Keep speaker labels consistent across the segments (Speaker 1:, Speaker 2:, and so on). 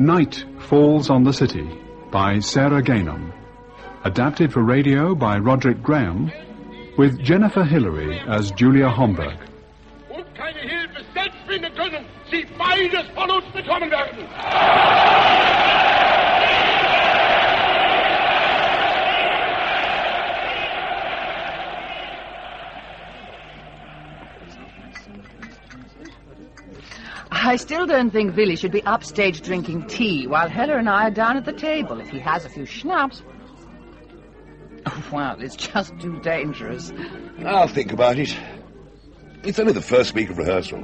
Speaker 1: Night Falls on the City by Sarah Gainham. Adapted for radio by Roderick Graham, with Jennifer Hillary as Julia Homburg.
Speaker 2: Und keine Hilfe selbst finden können, sie beides von uns bekommen werden.
Speaker 3: I still don't think Willie should be upstage drinking tea while Hella and I are down at the table. If he has a few schnapps... Oh, well, it's just too dangerous.
Speaker 4: I'll think about it. It's only the first week of rehearsal.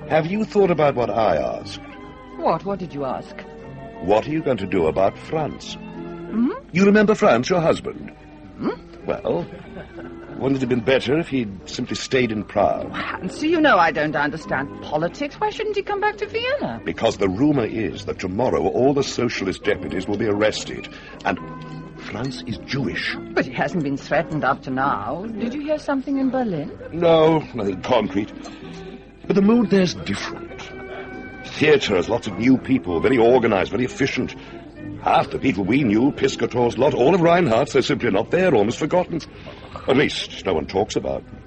Speaker 4: Have you thought about what I asked?
Speaker 3: What? What did you ask?
Speaker 4: What are you going to do about Franz?
Speaker 3: Hmm?
Speaker 4: You remember Franz, your husband?
Speaker 3: Hmm?
Speaker 4: Well, wouldn't it have been better if he'd simply stayed in Prague?
Speaker 3: Nancy, you know I don't understand politics. Why shouldn't he come back to Vienna?
Speaker 4: Because the rumour is that tomorrow all the socialist deputies will be arrested, and Franz is Jewish.
Speaker 3: But he hasn't been threatened up to now. Did you hear something in Berlin?
Speaker 4: No, nothing concrete. But the mood there's different. Theatre has lots of new people, very organised, very efficient. Half the people we knew, Piscator's lot, all of Reinhardt's, they're simply not there, almost forgotten. At least, no one talks about them.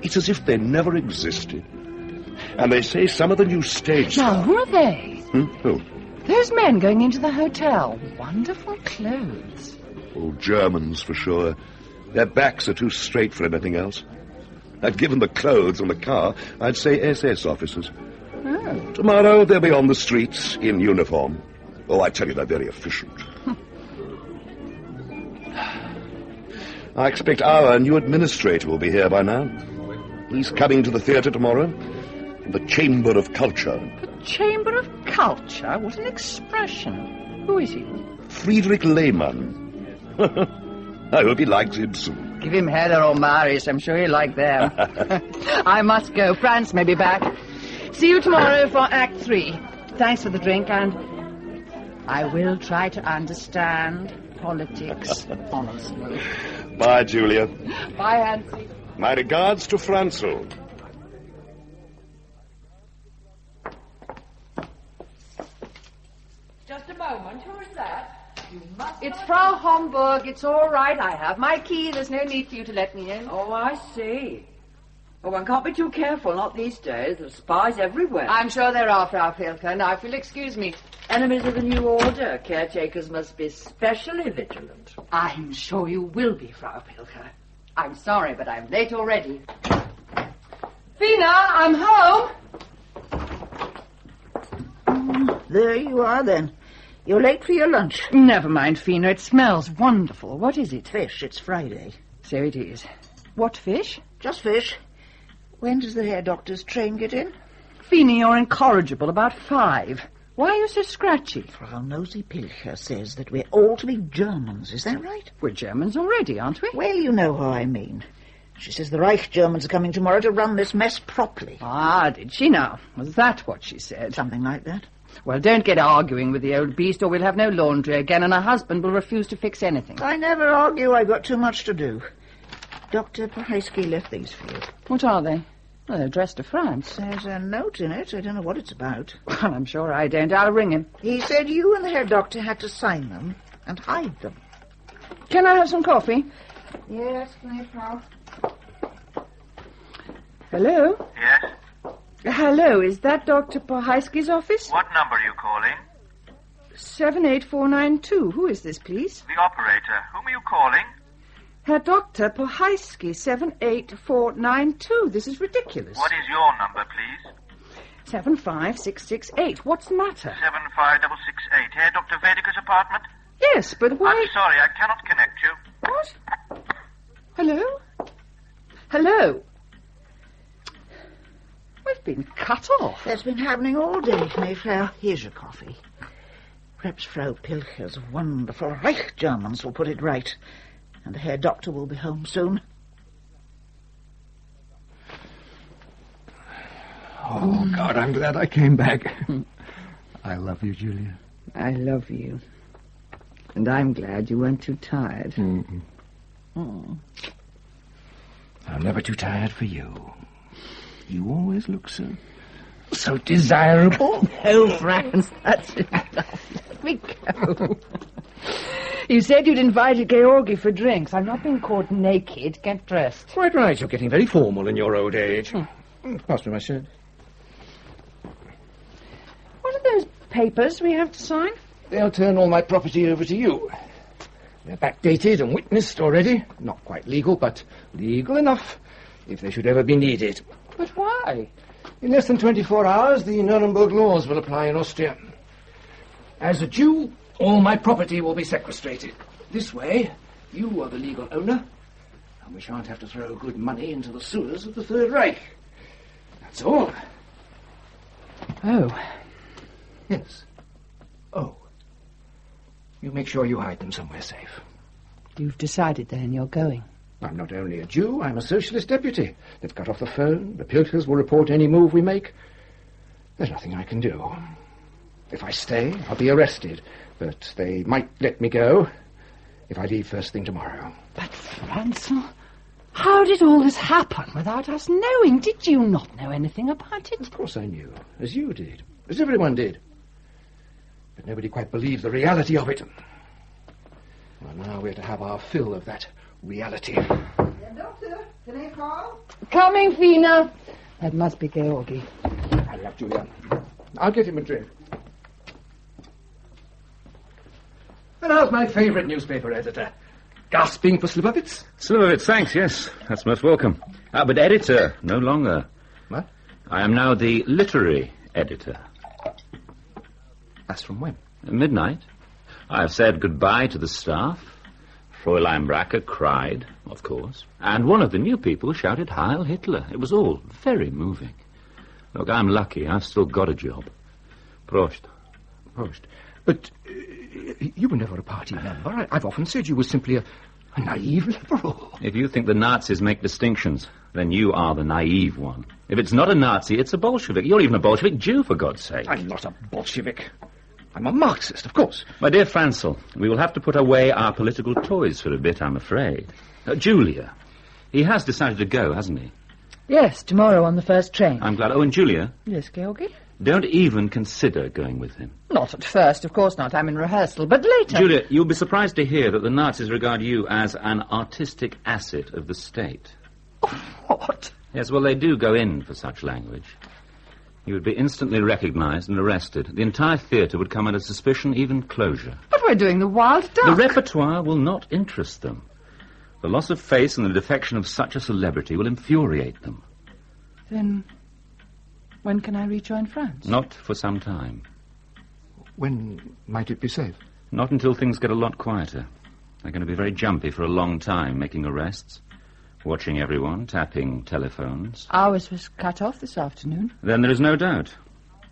Speaker 4: It's as if they never existed. And they say some of the new stage...
Speaker 3: Now, who are they?
Speaker 4: Who?
Speaker 3: Those men going into the hotel. Wonderful clothes.
Speaker 4: Oh, Germans, for sure. Their backs are too straight for anything else. I've given the clothes and the car, I'd say SS officers.
Speaker 3: Oh.
Speaker 4: Tomorrow they'll be on the streets in uniform. Oh, I tell you, they're very efficient. I expect our new administrator will be here by now. He's coming to the theatre tomorrow. The Chamber of Culture.
Speaker 3: The Chamber of Culture? What an expression. Who is he?
Speaker 4: Friedrich Lehmann. I hope he likes Ibsen.
Speaker 3: Give him Hella or Marius. I'm sure he'll like them. I must go. Franz may be back. See you tomorrow for Act 3. Thanks for the drink, and I will try to understand politics, honestly.
Speaker 4: Bye, Julia.
Speaker 3: Bye, Nancy.
Speaker 4: My regards to Franzel.
Speaker 3: Just a moment. Who is that? It's Frau Homburg. It's all right. I have my key. There's no need for you to let me in.
Speaker 5: Oh, I see. Well, one can't be too careful, not these days. There are spies everywhere.
Speaker 3: I'm sure there are, Frau Pilker. Now, if you'll excuse me.
Speaker 5: Enemies of the new order. Caretakers must be specially vigilant.
Speaker 3: I'm sure you will be, Frau Pilker. I'm sorry, but I'm late already. Fina, I'm home.
Speaker 6: There you are, then. You're late for your lunch.
Speaker 3: Never mind, Fina. It smells wonderful. What is it?
Speaker 6: Fish. It's Friday.
Speaker 3: So it is. What fish?
Speaker 6: Just fish. When does the hair doctor's train get in?
Speaker 3: Fina, you're incorrigible. About 5. Why are you so scratchy?
Speaker 6: Frau Nosy Pilcher says that we're all to be Germans. Is that right?
Speaker 3: We're Germans already, aren't we?
Speaker 6: Well, you know how I mean. She says the Reich Germans are coming tomorrow to run this mess properly.
Speaker 3: Ah, did she now? Was that what she said?
Speaker 6: Something like that.
Speaker 3: Well, don't get arguing with the old beast or we'll have no laundry again and her husband will refuse to fix anything.
Speaker 6: I never argue. I've got too much to do. Dr. Pahaisky left these for you.
Speaker 3: What are they? Well, they're addressed to France.
Speaker 6: There's a note in it. I don't know what it's about.
Speaker 3: Well, I'm sure I don't. I'll ring him.
Speaker 6: He said you and the Herr Doctor had to sign them and hide them.
Speaker 3: Can I have some coffee?
Speaker 6: Yes, Frau.
Speaker 3: Hello?
Speaker 7: Yes?
Speaker 3: Hello, is that Dr. Pahaisky's office?
Speaker 7: What number are you calling?
Speaker 3: 78492. Who is this, please?
Speaker 7: The operator. Whom are you calling?
Speaker 3: Herr Dr. Pahaisky, 78492. This is ridiculous.
Speaker 7: What is your number, please?
Speaker 3: 75668. What's the matter?
Speaker 7: 75668. Herr Dr. Vedica's apartment?
Speaker 3: Yes, but why...
Speaker 7: I'm sorry, I cannot connect you.
Speaker 3: What? Hello? Hello? We've been cut off.
Speaker 6: That's been happening all day, Mayflower. Here's your coffee. Perhaps Frau Pilcher's wonderful Reich Germans will put it right. And the Herr Doctor will be home soon.
Speaker 8: Oh, God, I'm glad I came back. I love you, Julia.
Speaker 3: I love you. And I'm glad you weren't too tired.
Speaker 8: Mm-mm. I'm never too tired for you. You always look so So desirable.
Speaker 3: Oh, Franz, that's enough. Let me go. You said you'd invited Georgi for drinks. I'm not being caught naked. Get dressed.
Speaker 8: Quite right. You're getting very formal in your old age. Pass me my shirt.
Speaker 3: What are those papers we have to sign?
Speaker 8: They'll turn all my property over to you. They're backdated and witnessed already. Not quite legal, but legal enough if they should ever be needed.
Speaker 3: But why?
Speaker 8: In less than 24 hours, the Nuremberg laws will apply in Austria. As a Jew, all my property will be sequestrated. This way, you are the legal owner, and we shan't have to throw good money into the sewers of the Third Reich. That's all.
Speaker 3: Oh.
Speaker 8: Yes. Oh. You make sure you hide them somewhere safe.
Speaker 3: You've decided then you're going.
Speaker 8: I'm not only a Jew, I'm a socialist deputy. They've cut off the phone. The Pilkers will report any move we make. There's nothing I can do. If I stay, I'll be arrested. But they might let me go if I leave first thing tomorrow.
Speaker 3: But, Franzel, how did all this happen without us knowing? Did you not know anything about it?
Speaker 8: Of course I knew, as you did, as everyone did. But nobody quite believed the reality of it. Well, now we're to have our fill of that reality.
Speaker 6: Doctor, can I call?
Speaker 3: Coming, Fina. That must be Georgi.
Speaker 8: Hurry up, Julia. I'll get him a drink. And how's my favourite newspaper editor? Gasping for Slivovitz?
Speaker 9: Slivovitz, thanks, yes. That's most welcome. But editor, no longer.
Speaker 8: What?
Speaker 9: I am now the literary editor.
Speaker 8: That's from when?
Speaker 9: Midnight. I have said goodbye to the staff. Fräulein Bracker cried, of course. And one of the new people shouted Heil Hitler. It was all very moving. Look, I'm lucky. I've still got a job. Prost.
Speaker 8: Prost. But you were never a party member. I've often said you were simply a naive liberal.
Speaker 9: If you think the Nazis make distinctions, then you are the naive one. If it's not a Nazi, it's a Bolshevik. You're even a Bolshevik Jew, for God's sake.
Speaker 8: I'm not a Bolshevik. I'm a Marxist, of course.
Speaker 9: My dear Franzel, we will have to put away our political toys for a bit, I'm afraid. Julia, he has decided to go, hasn't he?
Speaker 3: Yes, tomorrow on the first train.
Speaker 9: I'm glad. Oh, and Julia?
Speaker 3: Yes, Georgi?
Speaker 9: Don't even consider going with him.
Speaker 3: Not at first, of course not. I'm in rehearsal, but later...
Speaker 9: Julia, you'll be surprised to hear that the Nazis regard you as an artistic asset of the state.
Speaker 3: What?
Speaker 9: Yes, well, they do go in for such language. You would be instantly recognized and arrested. The entire theatre would come under suspicion, even closure.
Speaker 3: But we're doing the Wild Duck.
Speaker 9: The repertoire will not interest them. The loss of face and the defection of such a celebrity will infuriate them.
Speaker 3: Then when can I rejoin France?
Speaker 9: Not for some time.
Speaker 8: When might it be safe?
Speaker 9: Not until things get a lot quieter. They're going to be very jumpy for a long time, making arrests, watching everyone, tapping telephones.
Speaker 3: Ours was cut off this afternoon.
Speaker 9: Then there is no doubt.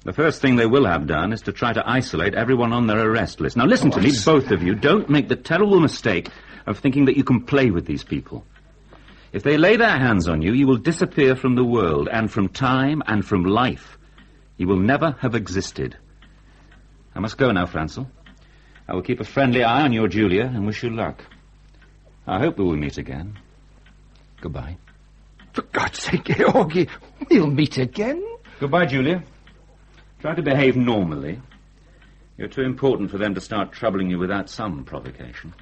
Speaker 9: The first thing they will have done is to try to isolate everyone on their arrest list. Now listen to me, both of you. Don't make the terrible mistake of thinking that you can play with these people. If they lay their hands on you, you will disappear from the world, and from time, and from life. You will never have existed. I must go now, Franzel. I will keep a friendly eye on your Julia and wish you luck. I hope we will meet again. Goodbye.
Speaker 8: For God's sake, Georgi, we'll meet again.
Speaker 9: Goodbye, Julia. Try to behave normally. You're too important for them to start troubling you without some provocation.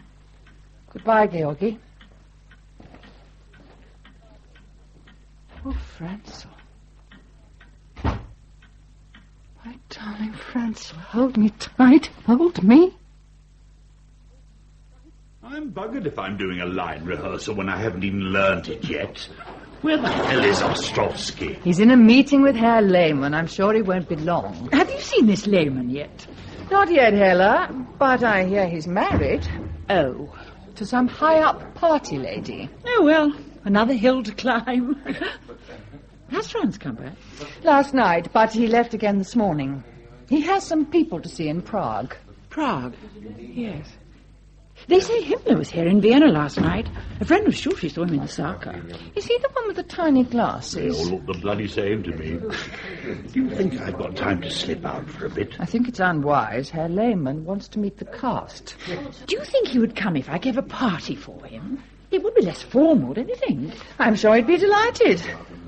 Speaker 3: Goodbye, Georgi. Oh, Franzel. My darling Franzel, hold me tight. Hold me.
Speaker 10: I'm buggered if I'm doing a line rehearsal when I haven't even learnt it yet. Where the hell is Ostrovsky?
Speaker 3: He's in a meeting with Herr Lehmann. I'm sure he won't be long.
Speaker 11: Have you seen this Lehmann yet?
Speaker 3: Not yet, Hella, but I hear he's married.
Speaker 11: Oh.
Speaker 3: To some high-up party lady.
Speaker 11: Oh, well, another hill to climb. Has Franz come back?
Speaker 3: Last night, but he left again this morning. He has some people to see in Prague.
Speaker 11: Prague? Yes. They say Himmler was here in Vienna last night. A friend was sure she saw him in the Sarka.
Speaker 3: Is he the one with the tiny glasses?
Speaker 10: They all look the bloody same to me. Do you think I've got time to slip out for a bit?
Speaker 3: I think it's unwise. Herr Lehmann wants to meet the cast.
Speaker 11: Do you think he would come if I gave a party for him? It would be less formal, don't you think?
Speaker 3: I'm sure he'd be delighted.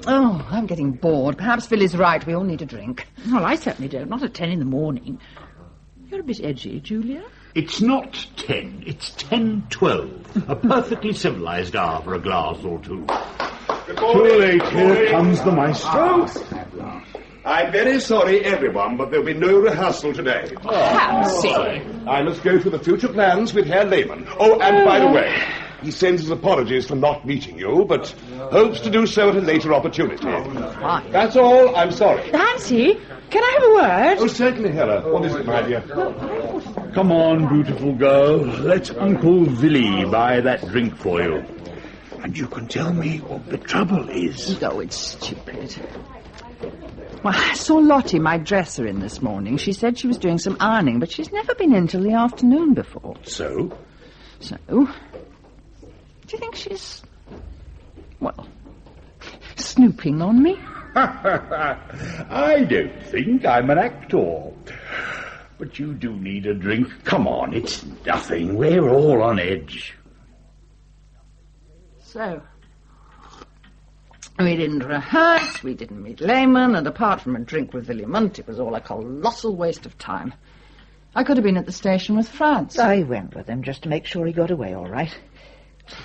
Speaker 3: Oh, I'm getting bored. Perhaps Philly's right. We all need a drink.
Speaker 11: Well, I certainly don't. Not at 10 in the morning. You're a bit edgy, Julia.
Speaker 10: It's not 10, it's 10:12. A perfectly civilized hour for a glass or two.
Speaker 4: Too late. Here comes the maestro. I'm very sorry, everyone, but there'll be no rehearsal today.
Speaker 3: Fancy.
Speaker 4: I must go through the future plans with Herr Lehmann. Oh, and by the way, he sends his apologies for not meeting you, but hopes to do so at a later opportunity. That's all. I'm sorry.
Speaker 11: Nancy, can I have a word?
Speaker 4: Oh, certainly, Hella. What is it, my dear?
Speaker 10: Come on, beautiful girl. Let Uncle Willie buy that drink for you. And you can tell me what the trouble is.
Speaker 3: Oh, it's stupid. Well, I saw Lottie, my dresser, in this morning. She said she was doing some ironing, but she's never been in till the afternoon before.
Speaker 10: So?
Speaker 3: So? Do you think she's, well, snooping on me?
Speaker 10: I don't think I'm an actor. But you do need a drink. Come on, it's nothing. We're all on edge.
Speaker 3: So, we didn't rehearse, we didn't meet Lehmann, and apart from a drink with Villiamont, it was all a colossal waste of time. I could have been at the station with Franz.
Speaker 6: I went with him just to make sure he got away all right.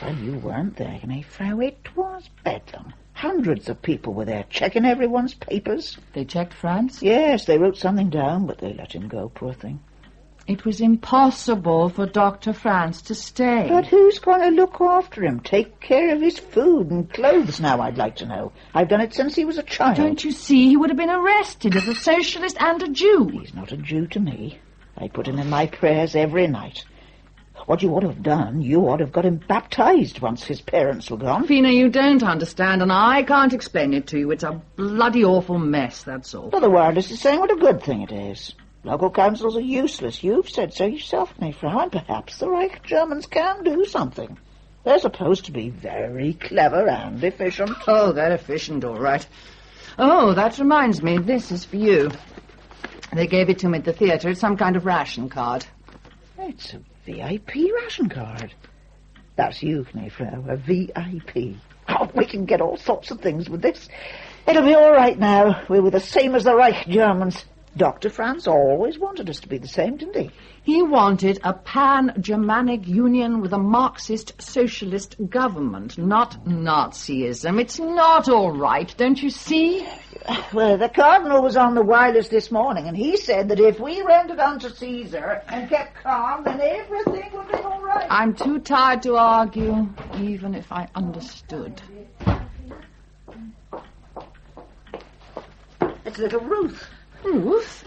Speaker 6: Well, you weren't there, Frau. It was bedlam. Hundreds of people were there, checking everyone's papers.
Speaker 3: They checked Franz?
Speaker 6: Yes, they wrote something down, but they let him go, poor thing.
Speaker 3: It was impossible for Dr. Franz to stay.
Speaker 6: But who's going to look after him, take care of his food and clothes now, I'd like to know? I've done it since he was a child.
Speaker 3: Don't you see? He would have been arrested as a socialist and a Jew.
Speaker 6: He's not a Jew to me. I put him in my prayers every night. What you ought to have done, you ought to have got him baptized once his parents were gone.
Speaker 3: Fina, you don't understand, and I can't explain it to you. It's a bloody awful mess, that's all.
Speaker 6: Well, the world is saying what a good thing it is. Local councils are useless. You've said so yourself, Frau, and perhaps the Reich Germans can do something. They're supposed to be very clever and efficient.
Speaker 3: Oh, they're efficient, all right. Oh, that reminds me, this is for you. They gave it to me at the theatre. It's some kind of ration card.
Speaker 6: It's a VIP ration card. That's you, Frau, a VIP. Oh, we can get all sorts of things with this. It'll be all right now. We were the same as the Reich Germans. Dr. Franz always wanted us to be the same, didn't he?
Speaker 3: He wanted a pan-Germanic union with a Marxist-socialist government, not Nazism. It's not all right, don't you see?
Speaker 6: Well, the Cardinal was on the wireless this morning, and he said that if we rendered unto Caesar and kept calm, then everything would be all right.
Speaker 3: I'm too tired to argue, even if I understood.
Speaker 6: It's little Ruth.
Speaker 11: Ruth?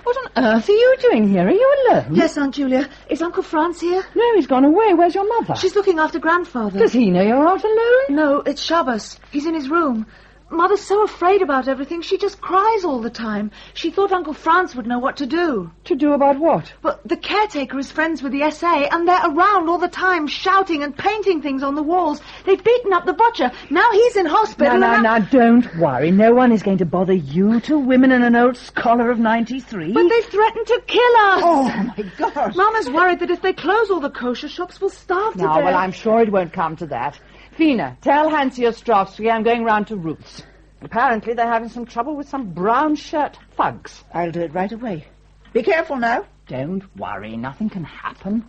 Speaker 11: What on earth are you doing here? Are you alone?
Speaker 12: Yes, Aunt Julia. Is Uncle Franz here?
Speaker 11: No, he's gone away. Where's your mother?
Speaker 12: She's looking after Grandfather.
Speaker 11: Does he know you're out alone?
Speaker 12: No, it's Shabbos. He's in his room. Mother's so afraid about everything, she just cries all the time. She thought Uncle Franz would know what to do.
Speaker 11: To do about what?
Speaker 12: Well, the caretaker is friends with the SA, and they're around all the time, shouting and painting things on the walls. They've beaten up the butcher. Now he's in hospital.
Speaker 11: Now, don't worry. No one is going to bother you, two women and an old scholar of 93.
Speaker 12: But they threatened to kill us.
Speaker 6: Oh, my gosh.
Speaker 12: Mama's worried that if they close all the kosher shops, we'll starve to death.
Speaker 3: Well, I'm sure it won't come to that. Fina, tell Hansi Ostrovsky I'm going round to Ruth's. Apparently they're having some trouble with some brown shirt thugs.
Speaker 6: I'll do it right away. Be careful now.
Speaker 3: Don't worry, nothing can happen.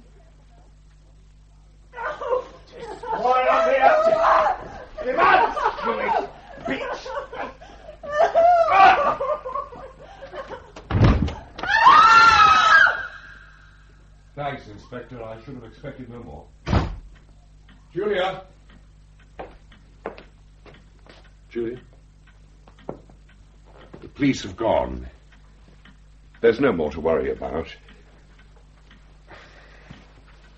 Speaker 4: Thanks, Inspector. I should have expected no more. Julia? Julia? The police have gone. There's no more to worry about.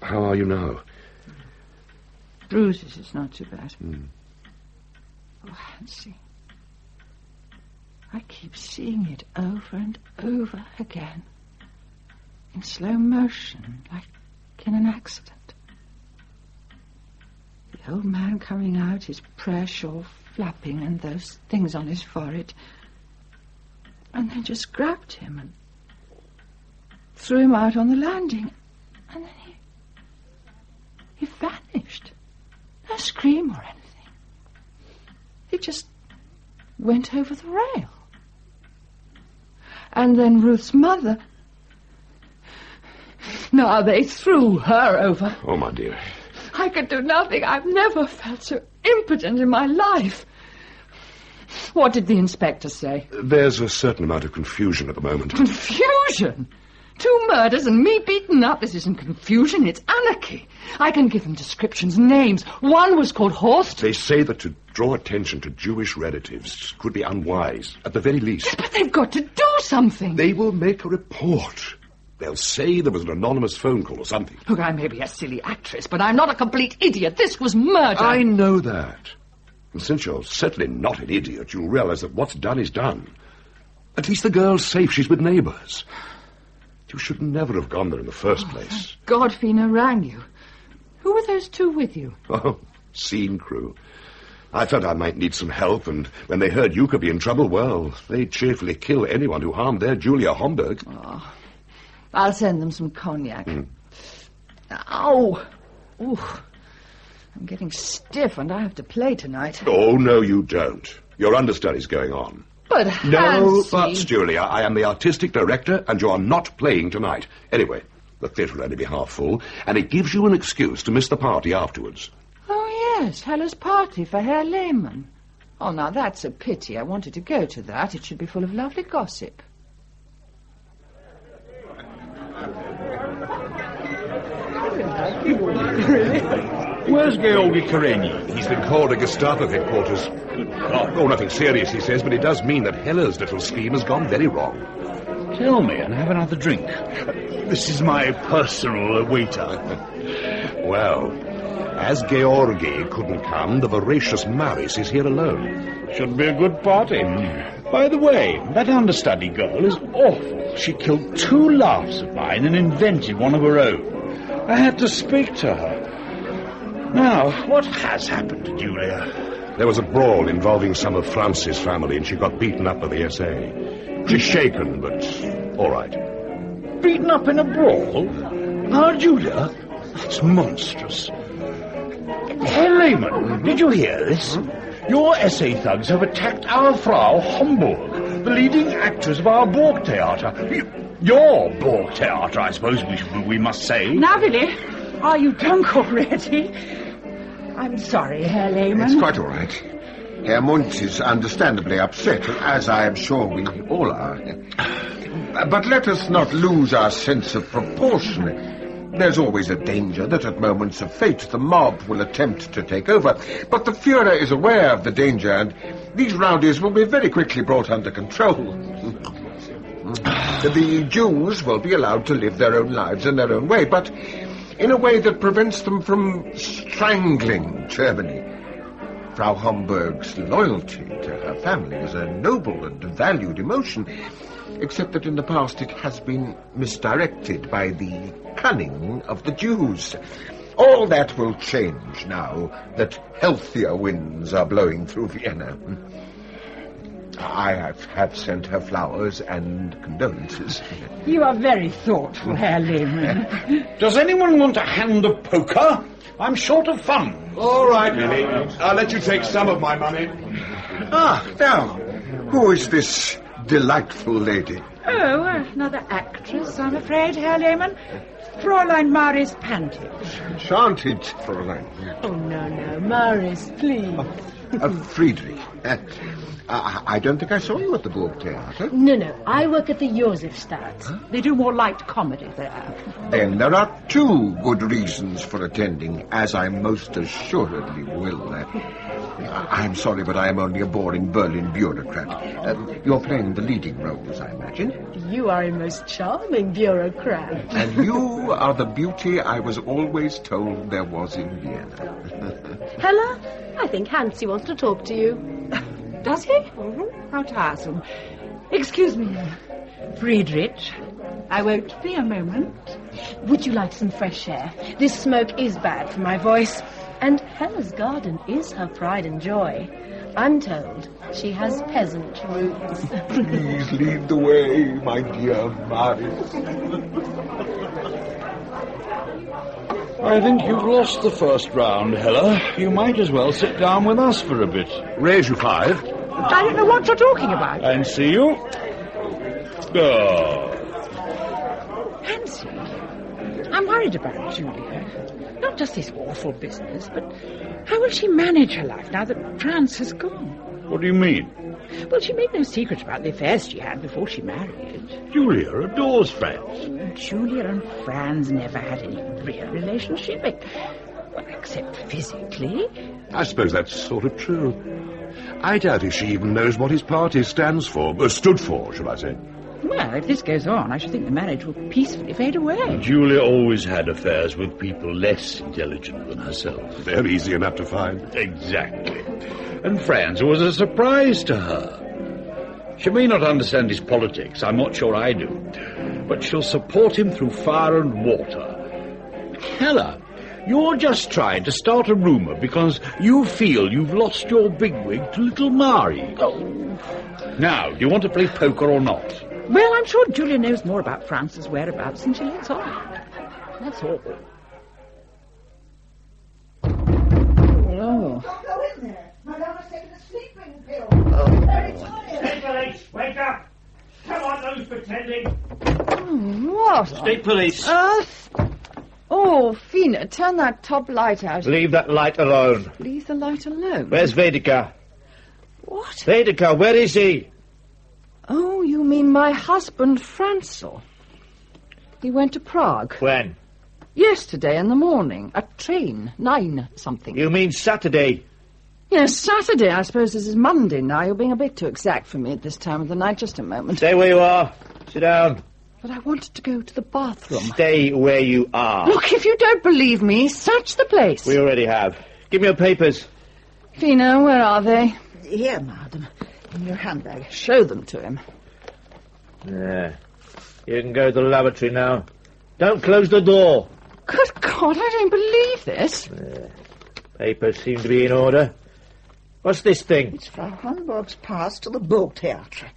Speaker 4: How are you now?
Speaker 3: Bruises, it's not too bad. Oh, Hansi. I keep seeing it over and over again. In slow motion, like in an accident. The old man coming out, his prayer shawl flapping and those things on his forehead. And they just grabbed him and threw him out on the landing. And then he vanished. No scream or anything. He just
Speaker 11: went over the rail. And then Ruth's mother... Now they threw her over.
Speaker 4: Oh, my dear.
Speaker 11: I could do nothing. I've never felt so impotent in my life. What did the inspector say?
Speaker 4: There's a certain amount of confusion at the moment.
Speaker 11: Confusion? 2 murders and me beaten up. This isn't confusion, it's anarchy. I can give them descriptions, names. One was called Horst.
Speaker 4: They say that to draw attention to Jewish relatives could be unwise, at the very least.
Speaker 11: Yeah, but they've got to do something.
Speaker 4: They will make a report. They'll say there was an anonymous phone call or something.
Speaker 11: Look, I may be a silly actress, but I'm not a complete idiot. This was murder.
Speaker 4: I know that. And since you're certainly not an idiot, you'll realize that what's done is done. At least the girl's safe. She's with neighbors. You should never have gone there in the first place.
Speaker 11: God Fina rang you. Who were those 2 with you?
Speaker 4: Oh, scene crew. I thought I might need some help, and when they heard you could be in trouble, well, they'd cheerfully kill anyone who harmed their Julia Homburg.
Speaker 11: Oh, I'll send them some cognac. Ow! Ooh, I'm getting stiff, and I have to play tonight.
Speaker 4: Oh, no, you don't. Your understudy's going on.
Speaker 11: But
Speaker 4: No
Speaker 11: Hansie...
Speaker 4: buts, Julia. I am the artistic director, and you are not playing tonight. Anyway, the theatre will only be half full, and it gives you an excuse to miss the party afterwards.
Speaker 11: Oh, yes, Hella's party for Herr Lehmann. Oh, now, that's a pity. I wanted to go to that. It should be full of lovely gossip.
Speaker 10: Where's Georgi Karenyi?
Speaker 4: He's been called to Gestapo headquarters. Oh, nothing serious, he says, but it does mean that Hella's little scheme has gone very wrong.
Speaker 10: Tell me and have another drink. This is my personal waiter.
Speaker 4: Well, as Georgi couldn't come, the voracious Maris is here alone.
Speaker 10: Should be a good party. By the way, that understudy girl is awful. She killed 2 laughs of mine and invented one of her own. I had to speak to her. Now, what has happened to Julia?
Speaker 4: There was a brawl involving some of France's family, and she got beaten up by the SA. She's shaken, but all right.
Speaker 10: Beaten up in a brawl? Our Julia? That's monstrous. Herr Lehmann, did you hear this? Your SA thugs have attacked our Frau Homburg, the leading actress of our Burgtheater. Your Burgtheater, I suppose we must say.
Speaker 11: Now, Billy, are you drunk already? I'm sorry, Herr Lehmann.
Speaker 13: It's quite all right. Herr Muntz is understandably upset, as I am sure we all are. But let us not lose our sense of proportion. There's always a danger that at moments of fate the mob will attempt to take over. But the Führer is aware of the danger, and these rowdies will be very quickly brought under control. The Jews will be allowed to live their own lives in their own way, but in a way that prevents them from strangling Germany. Frau Homburg's loyalty to her family is a noble and valued emotion, except that in the past it has been misdirected by the cunning of the Jews. All that will change now that healthier winds are blowing through Vienna. I have sent her flowers and condolences.
Speaker 11: You are very thoughtful, Herr Lehmann.
Speaker 10: Does anyone want a hand of poker? I'm short of funds.
Speaker 4: All right, Lily. I'll let you take some of my money.
Speaker 13: Ah, now, who is this delightful lady?
Speaker 11: Oh, another actress, I'm afraid, Herr Lehmann. Fräulein Maris Pantic.
Speaker 13: Enchanted, Fräulein.
Speaker 14: Oh, no, Maris, please.
Speaker 13: Friedrich. I don't think I saw you at the Burgtheater.
Speaker 14: No, I work at the Josefstadt.
Speaker 11: Huh? They do more light comedy there.
Speaker 13: Then there are 2 good reasons for attending, as I most assuredly will. I'm sorry, but I am only a boring Berlin bureaucrat. You're playing the leading roles, I imagine.
Speaker 14: You are a most charming bureaucrat.
Speaker 13: And you are the beauty I was always told there was in Vienna.
Speaker 14: Hella, I think Hansie wants to talk to you.
Speaker 11: Does he? Mm-hmm. How tiresome. Excuse me, Friedrich. I won't be a moment.
Speaker 14: Would you like some fresh air? This smoke is bad for my voice. And Hella's garden is her pride and joy. I'm told she has peasant roots.
Speaker 13: Please lead the way, my dear Maris.
Speaker 10: I think you've lost the first round, Hella. You might as well sit down with us for a bit.
Speaker 4: Raise you 5.
Speaker 6: I don't know what you're talking about.
Speaker 10: And see you? Oh.
Speaker 6: Nancy, I'm worried about Julia. Not just this awful business, but how will she manage her life now that France has gone?
Speaker 10: What do you mean?
Speaker 6: Well, she made no secret about the affairs she had before she married.
Speaker 10: Julia adores France.
Speaker 6: Julia and Franz never had any real relationship, except physically.
Speaker 4: I suppose that's sort of true. I doubt if she even knows what his party stands for, stood for, should I say.
Speaker 6: Well, if this goes on, I should think the marriage will peacefully fade away.
Speaker 10: Julia always had affairs with people less intelligent than herself.
Speaker 4: They're easy enough to find.
Speaker 10: Exactly. And Franz was a surprise to her. She may not understand his politics, I'm not sure I do, but she'll support him through fire and water. Hella, you're just trying to start a rumour because you feel you've lost your bigwig to little Mari. Oh. Now, do you want to play poker or not?
Speaker 6: Well, I'm sure Julia knows more about France's whereabouts than she lets on. That's all.
Speaker 11: Oh.
Speaker 6: Don't
Speaker 11: go in there. Madame has taken a sleeping pill.
Speaker 6: Oh.
Speaker 11: Very tired.
Speaker 15: State police, wake up! Come on, those pretending.
Speaker 11: What?
Speaker 15: State police.
Speaker 11: Oh, Fina, turn that top light out.
Speaker 16: Leave that light alone.
Speaker 11: Leave the light alone.
Speaker 16: Where's Vedika?
Speaker 11: What?
Speaker 16: Vedika, where is he?
Speaker 11: Oh, you mean my husband, Francel. He went to Prague.
Speaker 16: When?
Speaker 11: Yesterday in the morning. A train. 9 something.
Speaker 16: You mean Saturday?
Speaker 11: Yes, Saturday. I suppose this is Monday now. You're being a bit too exact for me at this time of the night. Just a moment.
Speaker 16: Stay where you are. Sit down.
Speaker 11: But I wanted to go to the bathroom.
Speaker 16: Stay where you are.
Speaker 11: Look, if you don't believe me, search the place.
Speaker 16: We already have. Give me your papers.
Speaker 11: Fina, where are they?
Speaker 6: Here, madam. In your handbag.
Speaker 11: Show them to him.
Speaker 16: Yeah. You can go to the lavatory now. Don't close the door.
Speaker 11: Good God, I don't believe this.
Speaker 16: Papers seem to be in order. What's this thing?
Speaker 6: It's Frau Hamburg's pass to the Burgtheater.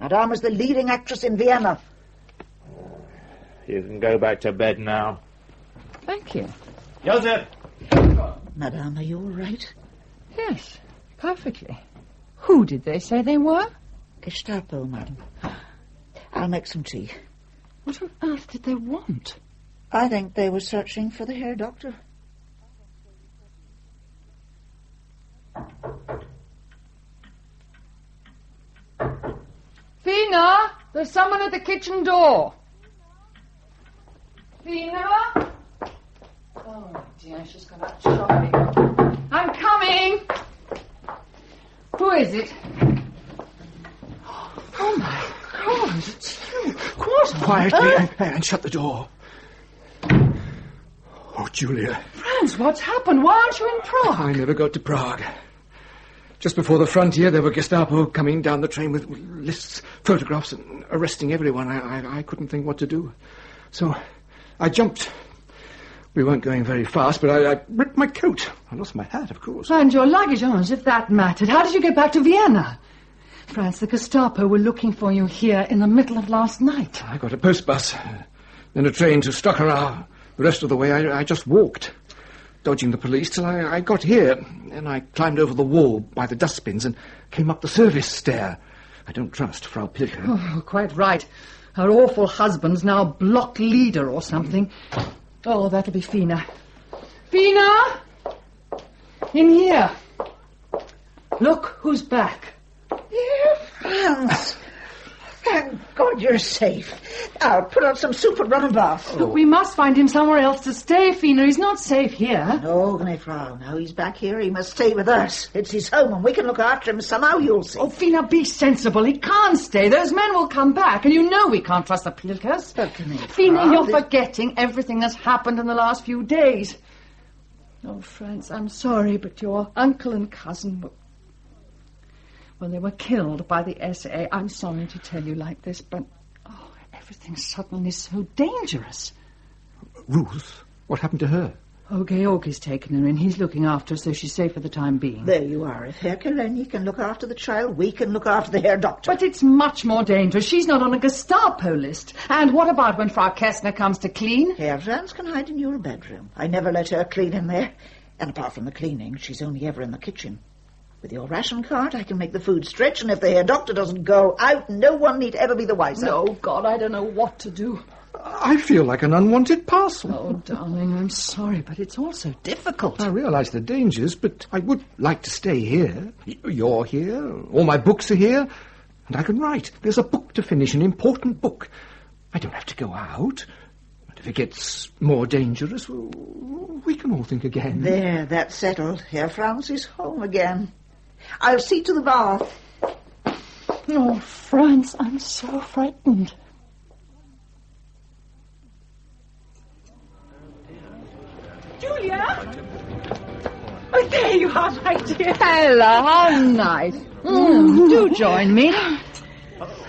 Speaker 6: Madame is the leading actress in Vienna.
Speaker 16: You can go back to bed now.
Speaker 11: Thank you.
Speaker 16: Joseph!
Speaker 6: Madame, are you all right?
Speaker 11: Yes, perfectly. Who did they say they were?
Speaker 6: Gestapo, madam. I'll make some tea.
Speaker 11: What on earth did they want?
Speaker 6: I think they were searching for the Herr Doctor.
Speaker 11: Fina, there's someone at the kitchen door. Fina? Oh, dear, she's gone out shopping. I'm coming. Who is it? Oh, my God, it's you.
Speaker 8: Quietly and shut the door. Oh, Julia.
Speaker 11: Franz, what's happened? Why aren't you in Prague?
Speaker 8: I never got to Prague. Just before the frontier, there were Gestapo coming down the train with lists, photographs, and arresting everyone. I couldn't think what to do. So I jumped. We weren't going very fast, but I ripped my coat. I lost my hat, of course.
Speaker 11: And your luggage, as if that mattered. How did you get back to Vienna? Franz, the Gestapo were looking for you here in the middle of last night.
Speaker 8: I got a post bus, then a train to Stockholm. The rest of the way, I just walked, dodging the police till I got here. And I climbed over the wall by the dustbins and came up the service stair. I don't trust Frau Pilcher.
Speaker 11: Oh, quite right. Her awful husband's now block leader or something. Oh, that'll be Fina. Fina! In here. Look who's back.
Speaker 6: Dear Franz. Thank God you're safe. I'll put on some soup and run a bath.
Speaker 11: Look, we must find him somewhere else to stay, Fina. He's not safe here.
Speaker 6: No, Frau. Now he's back here, he must stay with us. It's his home, and we can look after him somehow, you'll see.
Speaker 11: Oh, Fina, be sensible. He can't stay. Those men will come back, and you know we can't trust the Pilkers. Fina, you're forgetting everything that's happened in the last few days. Oh, Franz, I'm sorry, but your uncle and cousin were... Well, they were killed by the SA. I'm sorry to tell you like this, but... Oh, everything's suddenly so dangerous.
Speaker 8: Ruth? What happened to her?
Speaker 11: Oh, Georgi's taken her in. He's looking after her, so she's safe for the time being.
Speaker 6: There you are. If Herr Keleni can look after the child, we can look after the Herr Doctor.
Speaker 11: But it's much more dangerous. She's not on a Gestapo list. And what about when Frau Kessner comes to clean?
Speaker 6: Herr Franz can hide in your bedroom. I never let her clean in there. And apart from the cleaning, she's only ever in the kitchen. With your ration card, I can make the food stretch, and if the Herr Doctor doesn't go out, no one need ever be the wiser.
Speaker 11: Oh, God, I don't know what to do.
Speaker 8: I feel like an unwanted parcel.
Speaker 11: Oh, darling, I'm sorry, but it's all so difficult.
Speaker 8: I realise the dangers, but I would like to stay here. You're here, all my books are here, and I can write. There's a book to finish, an important book. I don't have to go out. And if it gets more dangerous, well, we can all think again.
Speaker 6: There, that's settled. Herr Franz is home again. I'll see to the bath.
Speaker 11: Oh, Franz, I'm so frightened.
Speaker 12: Julia? Oh, there you are, my dear.
Speaker 3: Ella, how nice. Do join me.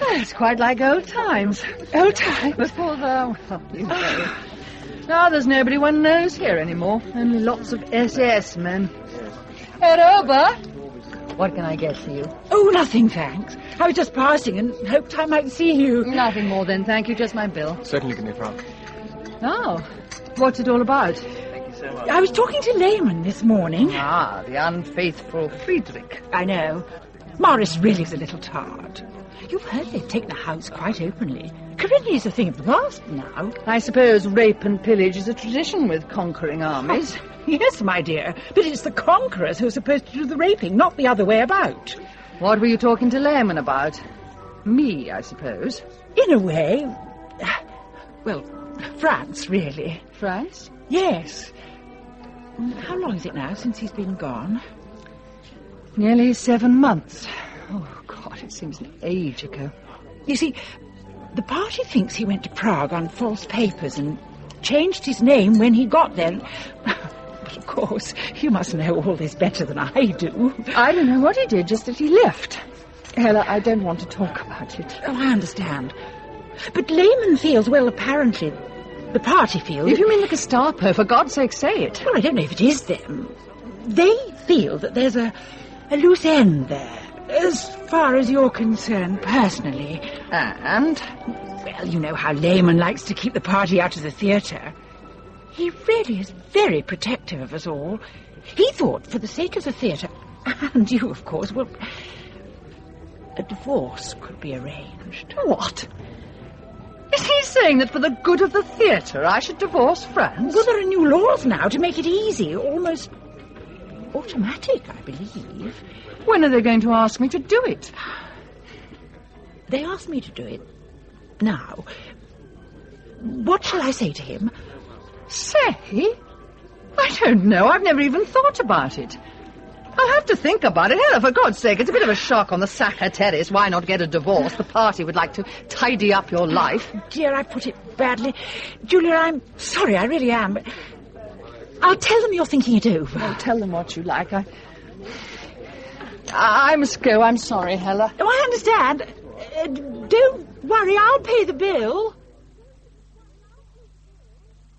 Speaker 3: It's quite like old times.
Speaker 11: Old times?
Speaker 3: Before the... Well, you know. Now there's nobody one knows here anymore. Only lots of SS men. Herr Ober, what can I get for you?
Speaker 6: Oh, nothing, thanks. I was just passing and hoped I might see you.
Speaker 3: Nothing more then, thank you. Just my bill.
Speaker 8: Certainly, Frau.
Speaker 3: Oh, what's it all about?
Speaker 6: I was talking to Lehmann this morning.
Speaker 3: Ah, the unfaithful Friedrich.
Speaker 6: I know. Morris really is a little tart. You've heard they've taken the house quite openly. Corinne is a thing of the past now.
Speaker 3: I suppose rape and pillage is a tradition with conquering armies.
Speaker 6: Yes, my dear, but it's the conquerors who are supposed to do the raping, not the other way about.
Speaker 3: What were you talking to Lehmann about? Me, I suppose.
Speaker 6: In a way. Well, France, really.
Speaker 3: France?
Speaker 6: Yes. How long is it now since he's been gone?
Speaker 3: Nearly 7 months. Oh, God, it seems an age ago.
Speaker 6: You see, the party thinks he went to Prague on false papers and changed his name when he got there. But, of course, you must know all this better than I do.
Speaker 3: I don't know what he did, just that he left. Ella, I don't want to talk about it.
Speaker 6: Oh, I understand. But Lehmann feels, well, apparently, the party feels...
Speaker 3: If you mean the Gestapo, for God's sake, say it.
Speaker 6: Well, I don't know if it is them. They feel that there's a loose end there, as far as you're concerned, personally.
Speaker 3: And?
Speaker 6: Well, you know how Lehmann likes to keep the party out of the theatre. He really is very protective of us all. He thought, for the sake of the theatre, and you, of course, well, a divorce could be arranged.
Speaker 3: What? Is he saying that for the good of the theatre I should divorce France?
Speaker 6: Well, there are new laws now to make it easy, almost automatic, I believe.
Speaker 3: When are they going to ask me to do it?
Speaker 6: They asked me to do it now. What shall I say to him?
Speaker 3: Say? I don't know. I've never even thought about it. I'll have to think about it. Ella, for God's sake, it's a bit of a shock on the Sacher Terrace. Why not get a divorce? The party would like to tidy up your life.
Speaker 6: Dear, I put it badly. Julia, I'm sorry, I really am. But I'll tell them you're thinking it over.
Speaker 3: Oh, tell them what you like. I must go. I'm sorry, Ella.
Speaker 6: Oh, I understand. Don't worry, I'll pay the bill.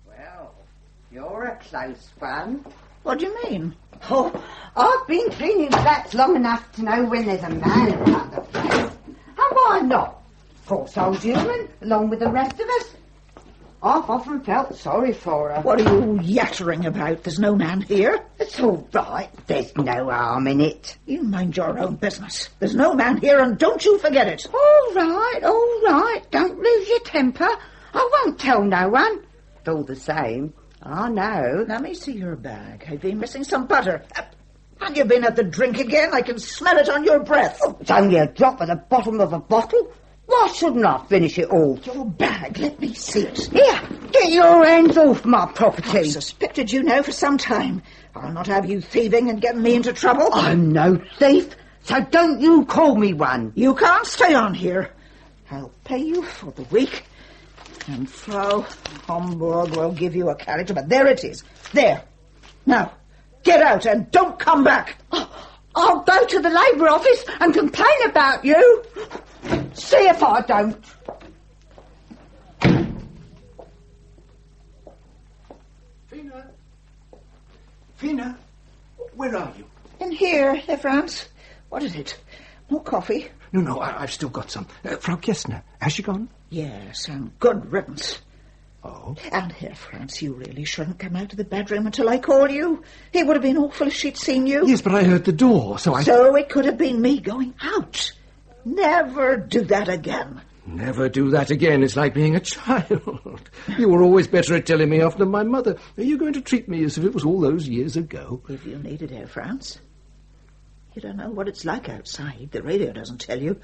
Speaker 5: Well, you're a close one.
Speaker 6: What do you mean?
Speaker 5: Oh, I've been cleaning flats long enough to know when there's a man about the place. And why not? Poor soul human, along with the rest of us. I've often felt sorry for her.
Speaker 6: What are you yattering about? There's no man here.
Speaker 5: It's all right. There's no harm in it.
Speaker 6: You mind your own business. There's no man here, and don't you forget it.
Speaker 5: All right. Don't lose your temper. I won't tell no one. But all the same, I know.
Speaker 6: Let me see your bag. I've been missing some butter. Have you been at the drink again? I can smell it on your breath.
Speaker 5: Oh, it's only a drop at the bottom of a bottle. Why shouldn't I finish it all?
Speaker 6: Your bag, let me see it.
Speaker 5: Here, get your hands off my property.
Speaker 6: I've suspected you now for some time. I'll not have you thieving and getting me into trouble.
Speaker 5: I'm no thief, so don't you call me one.
Speaker 6: You can't stay on here. I'll pay you for the week, and Frau Homburg will give you a carriage, but there it is. There. Now, get out and don't come back.
Speaker 5: I'll go to the Labour office and complain about you. See if I don't.
Speaker 8: Fina, where are you?
Speaker 6: In here, Herr Franz. What is it? More coffee?
Speaker 8: No, I've still got some. Frau Kessner, has she gone?
Speaker 6: Yes, and good riddance. Oh? And Herr Franz, you really shouldn't come out of the bedroom until I call you. It would have been awful if she'd seen you.
Speaker 8: Yes, but I heard the door, so I...
Speaker 6: So it could have been me going out. Never do that again.
Speaker 8: Never do that again. It's like being a child. You were always better at telling me off than my mother. Are you going to treat me as if it was all those years ago?
Speaker 6: If you need it, Herr Franz. You don't know what it's like outside. The radio doesn't tell you.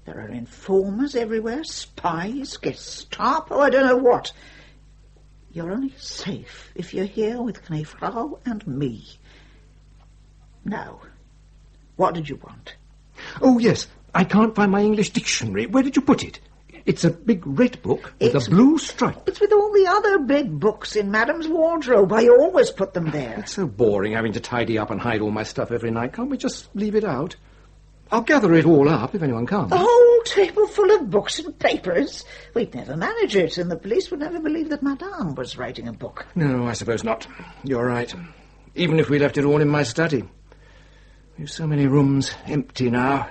Speaker 6: There are informers everywhere, spies, Gestapo, I don't know what. You're only safe if you're here with Knefrau and me. Now, what did you want?
Speaker 8: Oh, yes. I can't find my English dictionary. Where did you put it? It's a big red book with a blue stripe.
Speaker 6: It's with all the other big books in Madame's wardrobe. I always put them there.
Speaker 8: It's so boring having to tidy up and hide all my stuff every night. Can't we just leave it out? I'll gather it all up if anyone comes.
Speaker 6: A whole table full of books and papers. We'd never manage it, and the police would never believe that Madame was writing a book.
Speaker 8: No, I suppose not. You're right. Even if we left it all in my study. We've so many rooms empty now.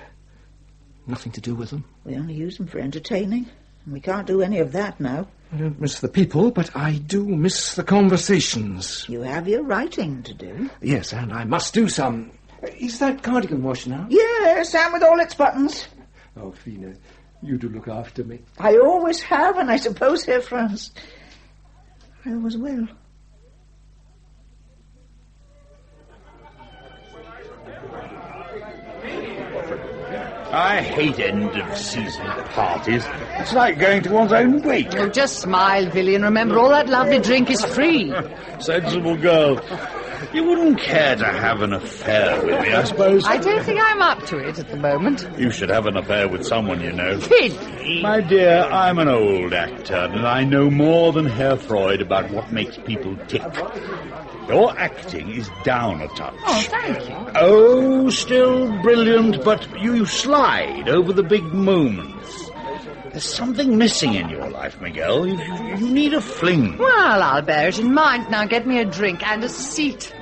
Speaker 8: Nothing to do with them.
Speaker 6: We only use them for entertaining, and we can't do any of that now.
Speaker 8: I don't miss the people, but I do miss the conversations.
Speaker 6: You have your writing to do.
Speaker 8: Yes, and I must do some. Is that cardigan washed now?
Speaker 6: Yes, and with all its buttons.
Speaker 8: Oh, Fina, you do look after me.
Speaker 6: I always have, and I suppose, Herr Franz, I always will.
Speaker 10: I hate end-of-season parties. It's like going to one's own wake.
Speaker 3: Oh, just smile, Billy, and remember all that lovely drink is free.
Speaker 10: Sensible girl. You wouldn't care to have an affair with me, I suppose?
Speaker 3: I don't think I'm up to it at the moment.
Speaker 10: You should have an affair with someone you know.
Speaker 3: Billy!
Speaker 10: My dear, I'm an old actor, and I know more than Herr Freud about what makes people tick. Your acting is down a touch.
Speaker 3: Oh, thank you.
Speaker 10: Oh, still brilliant, but you slide over the big moments. There's something missing in your life, Miguel. You need a fling.
Speaker 3: Well, I'll bear it in mind. Now get me a drink and a seat.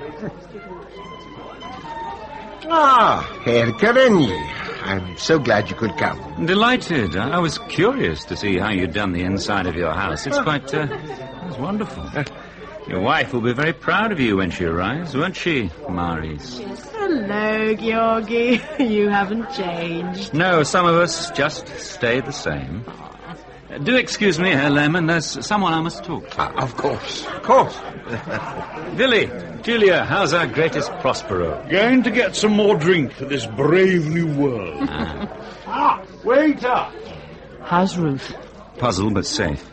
Speaker 13: Ah, Herr Karenyi. I'm so glad you could come.
Speaker 9: Delighted. I was curious to see how you'd done the inside of your house. It's quite, it's wonderful. Your wife will be very proud of you when she arrives, won't she, Maurice?
Speaker 14: Yes. Hello, Georgie. You haven't changed.
Speaker 9: No, some of us just stay the same. Do excuse me, Herr Lehmann. There's someone I must talk to.
Speaker 13: Of course, of course.
Speaker 9: Billy, Julia, how's our greatest Prospero?
Speaker 10: Going to get some more drink for this brave new world.
Speaker 15: Waiter!
Speaker 11: How's Ruth?
Speaker 9: Puzzled but safe.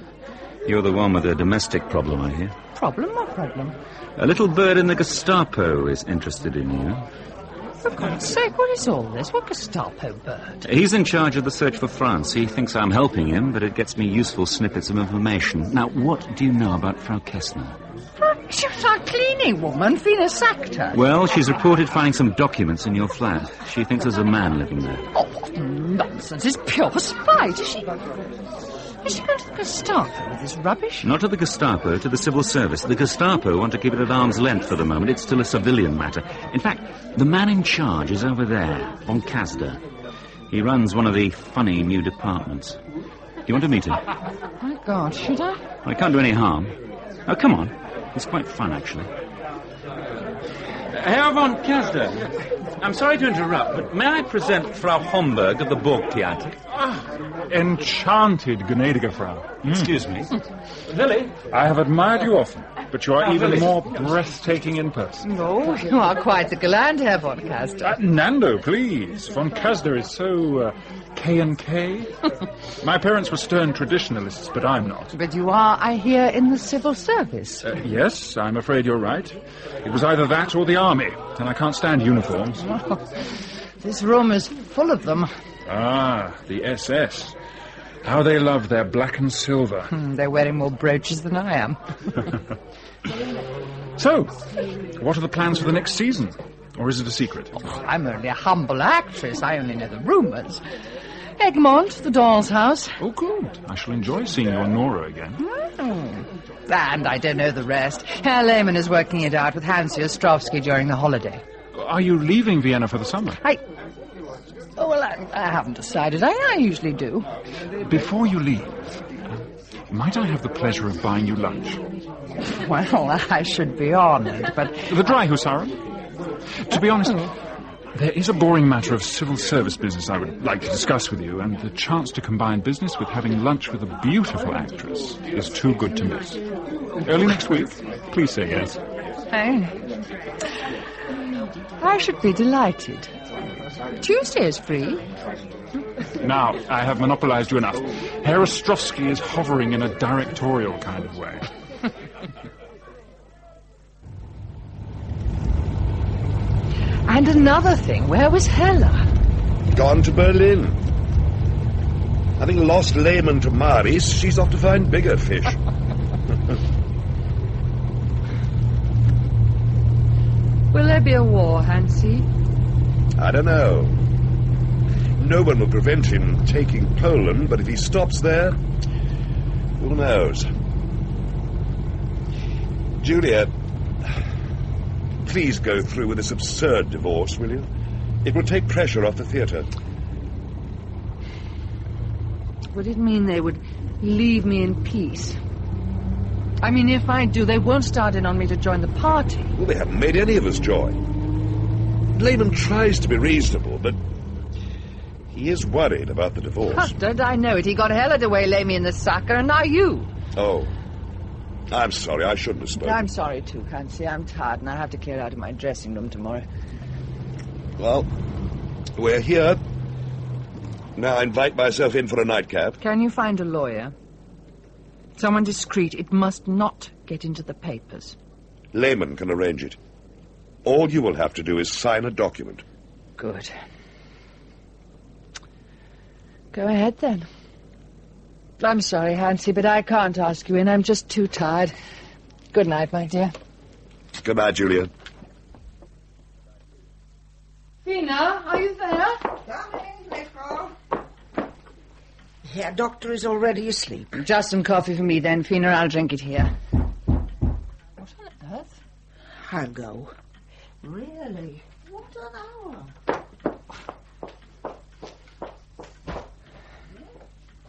Speaker 9: You're the one with a domestic problem, I hear.
Speaker 11: Problem? What problem?
Speaker 9: A little bird in the Gestapo is interested in you.
Speaker 11: For God's sake, what is all this? What Gestapo bird?
Speaker 9: He's in charge of the search for France. He thinks I'm helping him, but it gets me useful snippets of information. Now, what do you know about Frau Kessner?
Speaker 3: She was our cleaning woman. Fina sacked her.
Speaker 9: Well, she's reported finding some documents in your flat. She thinks there's a man living there.
Speaker 3: Oh, what nonsense. It's pure spite. Is she going to the Gestapo with this rubbish?
Speaker 9: Not to the Gestapo, to the civil service. The Gestapo want to keep it at arm's length for the moment. It's still a civilian matter. In fact, the man in charge is over there, on Kasda. He runs one of the funny new departments. Do you want to meet him?
Speaker 3: My God, should I?
Speaker 9: Well, it can't do any harm. Oh, come on. It's quite fun, actually. Herr von Kasda, I'm sorry to interrupt, but may I present Frau Homburg of the Burgtheater?
Speaker 1: Enchanted, gnädige Frau.
Speaker 9: Excuse me.
Speaker 1: Lily, I have admired you often, but you are even more breathtaking in person.
Speaker 3: Oh, you are quite the gallant, Herr von Kasda.
Speaker 1: Nando, please. Von Kasda is so K&K. My parents were stern traditionalists, but I'm not.
Speaker 3: But you are, I hear, in the civil service.
Speaker 1: Yes, I'm afraid you're right. It was either that or the army, and I can't stand uniforms.
Speaker 3: Oh, this room is full of them.
Speaker 1: Ah, the SS. How they love their black and silver.
Speaker 3: They're wearing more brooches than I am.
Speaker 1: So, what are the plans for the next season? Or is it a secret?
Speaker 3: Oh, I'm only a humble actress. I only know the rumours. Egmont, the doll's house.
Speaker 1: Oh, good. I shall enjoy seeing you on Nora again.
Speaker 3: And I don't know the rest. Herr Lehmann is working it out with Hansi Ostrovsky during the holiday.
Speaker 1: Are you leaving Vienna for the summer?
Speaker 3: Oh, well, I haven't decided. I usually do.
Speaker 1: Before you leave, Might I have the pleasure of buying you lunch?
Speaker 3: Well, I should be honoured, but...
Speaker 1: The dry hussara? To be honest, there is a boring matter of civil service business I would like to discuss with you, and the chance to combine business with having lunch with a beautiful actress is too good to miss. Early next week, please say yes.
Speaker 3: I should be delighted. Tuesday is free.
Speaker 1: Now, I have monopolized you enough. Herr Ostrovsky is hovering in a directorial kind of way.
Speaker 3: And another thing, where was Hella?
Speaker 4: Gone to Berlin. Having lost Lehman to Maris, she's off to find bigger fish.
Speaker 3: Will there be a war, Hansi?
Speaker 4: I don't know. No one will prevent him taking Poland, but if he stops there, who knows? Julia, please go through with this absurd divorce, will you? It will take pressure off the theatre.
Speaker 3: Would it mean they would leave me in peace? I mean, if I do, they won't start in on me to join the party.
Speaker 4: Well, they haven't made any of us join. Lehman tries to be reasonable, but he is worried about the divorce.
Speaker 3: Don't I know it? He got Hella to waylay me in the sucker, and now you.
Speaker 4: Oh. I'm sorry, I shouldn't have spoken.
Speaker 3: I'm sorry too, Hansi. I'm tired, and I have to clear out of my dressing room tomorrow.
Speaker 4: Well, we're here. Now I invite myself in for a nightcap.
Speaker 3: Can you find a lawyer? Someone discreet. It must not get into the papers.
Speaker 4: Lehman can arrange it. All you will have to do is sign a document.
Speaker 3: Good. Go ahead, then. I'm sorry, Hansi, but I can't ask you in. I'm just too tired. Good night, my dear.
Speaker 4: Good night, Julia.
Speaker 3: Fina, are you there?
Speaker 6: Coming, Nico. Herr Doctor is already asleep.
Speaker 3: Just some coffee for me, then, Fina. I'll drink it here. What on earth?
Speaker 6: I'll go. Really? What an hour.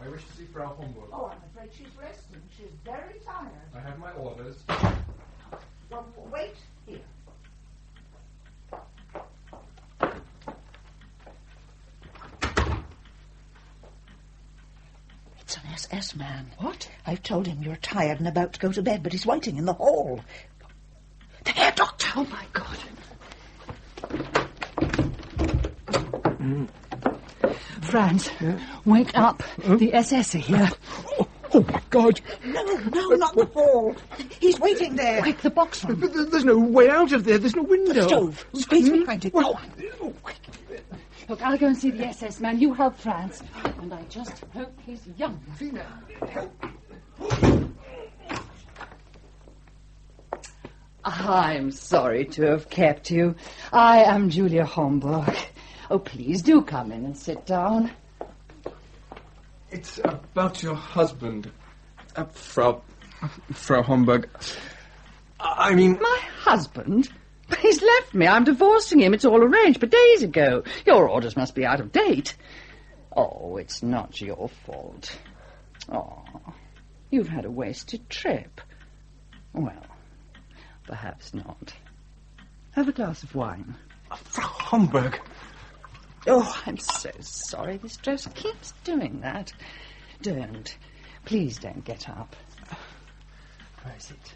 Speaker 1: I wish to see Frau Homburg.
Speaker 6: Oh, I'm afraid she's resting. She's very tired.
Speaker 1: I have my orders.
Speaker 6: Well, wait here. It's an SS man.
Speaker 3: What?
Speaker 6: I've told him you're tired and about to go to bed, but he's waiting in the hall. The Herr Doctor!
Speaker 3: Oh, my God. Franz, wake up. The SS are here.
Speaker 8: Oh, my God.
Speaker 6: No, not the hall. He's waiting there.
Speaker 3: Quick, the box room.
Speaker 8: There's no way out of there. There's no window.
Speaker 6: The stove. Straight behind it. Go on.
Speaker 3: Look, I'll go and see the SS man. You help Franz. And I just hope he's young. I'm sorry to have kept you. I am Julia Homburg. Oh, please do come in and sit down.
Speaker 17: It's about your husband, Frau Homburg. I mean...
Speaker 3: My husband? He's left me. I'm divorcing him. It's all arranged, but days ago. Your orders must be out of date. Oh, it's not your fault. Oh, you've had a wasted trip. Well, perhaps not. Have a glass of wine.
Speaker 17: Frau Homburg.
Speaker 3: Oh, I'm so sorry. This dress keeps doing that. Don't. Please don't get up. Where is it?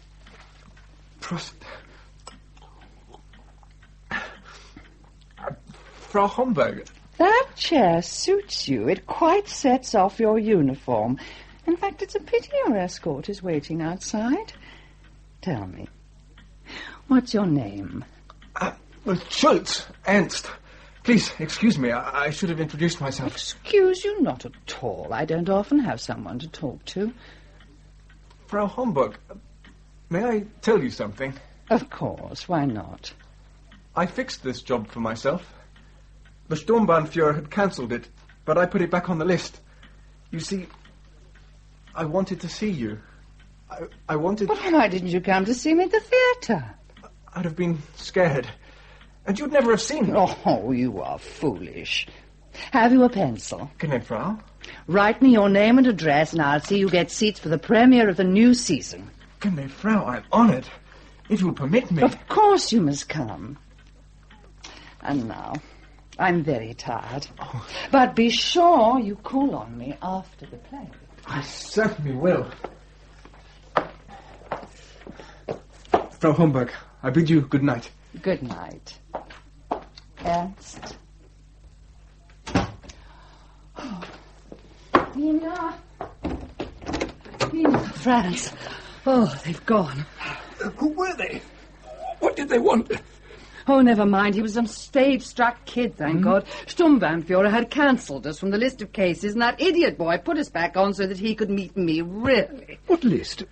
Speaker 17: Frau Homburg.
Speaker 3: That chair suits you. It quite sets off your uniform. In fact, it's a pity your escort is waiting outside. Tell me, what's your name?
Speaker 17: Schultz, Ernst. Please, excuse me. I should have introduced myself.
Speaker 3: Excuse you not at all. I don't often have someone to talk to.
Speaker 17: Frau Homburg, may I tell you something?
Speaker 3: Of course, why not?
Speaker 17: I fixed this job for myself. The Sturmbannführer had cancelled it, but I put it back on the list. You see, I wanted to see you. I wanted...
Speaker 3: But why didn't you come to see me at the theatre?
Speaker 17: I'd have been scared. And you'd never have seen me.
Speaker 3: Oh, you are foolish. Have you a pencil?
Speaker 17: Gnädige Frau?
Speaker 3: Write me your name and address, and I'll see you get seats for the premiere of the new season.
Speaker 17: Gnädige Frau, I'm honoured. If you'll permit me...
Speaker 3: Of course you must come. And now, I'm very tired.
Speaker 17: Oh.
Speaker 3: But be sure you call on me after the play.
Speaker 17: I certainly will. Frau Homburg, I bid you good night.
Speaker 3: Good night. Ernst. Nina. Nina. Franz. Oh, they've gone.
Speaker 8: Who were they? What did they want?
Speaker 3: Oh, never mind. He was some stage-struck kid, thank God. Sturmbannführer had cancelled us from the list of cases, and that idiot boy put us back on so that he could meet me, really.
Speaker 8: What list?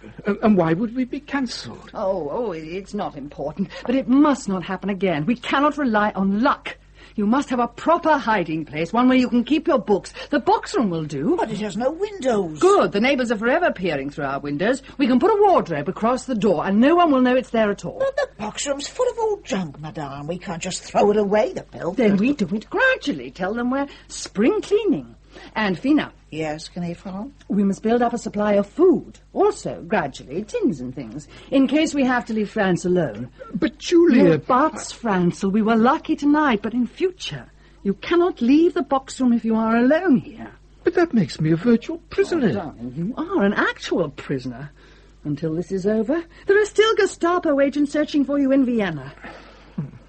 Speaker 8: And why would we be cancelled?
Speaker 3: Oh, it's not important. But it must not happen again. We cannot rely on luck. You must have a proper hiding place, one where you can keep your books. The box room will do.
Speaker 6: But it has no windows.
Speaker 3: Good. The neighbours are forever peering through our windows. We can put a wardrobe across the door, and no one will know it's there at all.
Speaker 6: But the box room's full of old junk, madame. We can't just throw it away, the bill.
Speaker 3: Then we do it gradually. Tell them we're spring cleaning. And Fina.
Speaker 6: Yes, Gnädige Frau?
Speaker 3: We must build up a supply of food. Also, gradually, tins and things, in case we have to leave France alone.
Speaker 8: But Julia...
Speaker 3: No buts, Francel. We were lucky tonight, but in future, you cannot leave the box room if you are alone here.
Speaker 8: But that makes me a virtual prisoner.
Speaker 3: Oh, darling, you are an actual prisoner. Until this is over, there are still Gestapo agents searching for you in Vienna.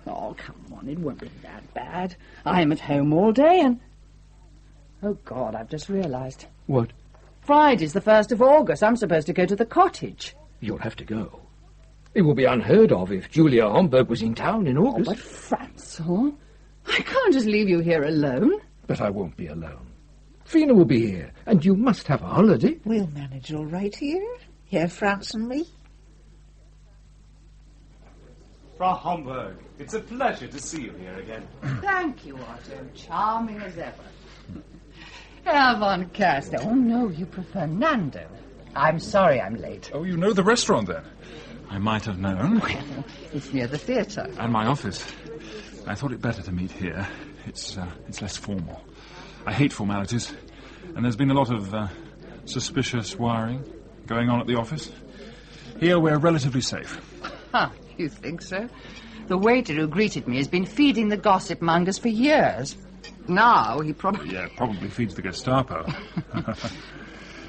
Speaker 3: Oh, come on, it won't be that bad. I'm at home all day and... Oh, God, I've just realised.
Speaker 8: What?
Speaker 3: Friday's the 1st of August. I'm supposed to go to the cottage.
Speaker 8: You'll have to go. It would be unheard of if Julia Homburg was in town in August.
Speaker 3: Oh, but Francel, I can't just leave you here alone.
Speaker 8: But I won't be alone. Fina will be here, and you must have a holiday.
Speaker 6: We'll manage all right here. Herr Franz and me.
Speaker 18: Frau Homburg, it's a pleasure to see you here again.
Speaker 3: Thank you, Otto. Charming as ever. Herr von Caster. Oh, no, you prefer Nando. I'm sorry I'm late.
Speaker 1: Oh, you know the restaurant, then? I might have known.
Speaker 3: Well, it's near the theatre.
Speaker 1: And my office. I thought it better to meet here. It's less formal. I hate formalities. And there's been a lot of suspicious wiring going on at the office. Here we're relatively safe.
Speaker 3: Huh, you think so? The waiter who greeted me has been feeding the gossip mongers for years. Now he probably...
Speaker 1: Yeah, probably feeds the Gestapo.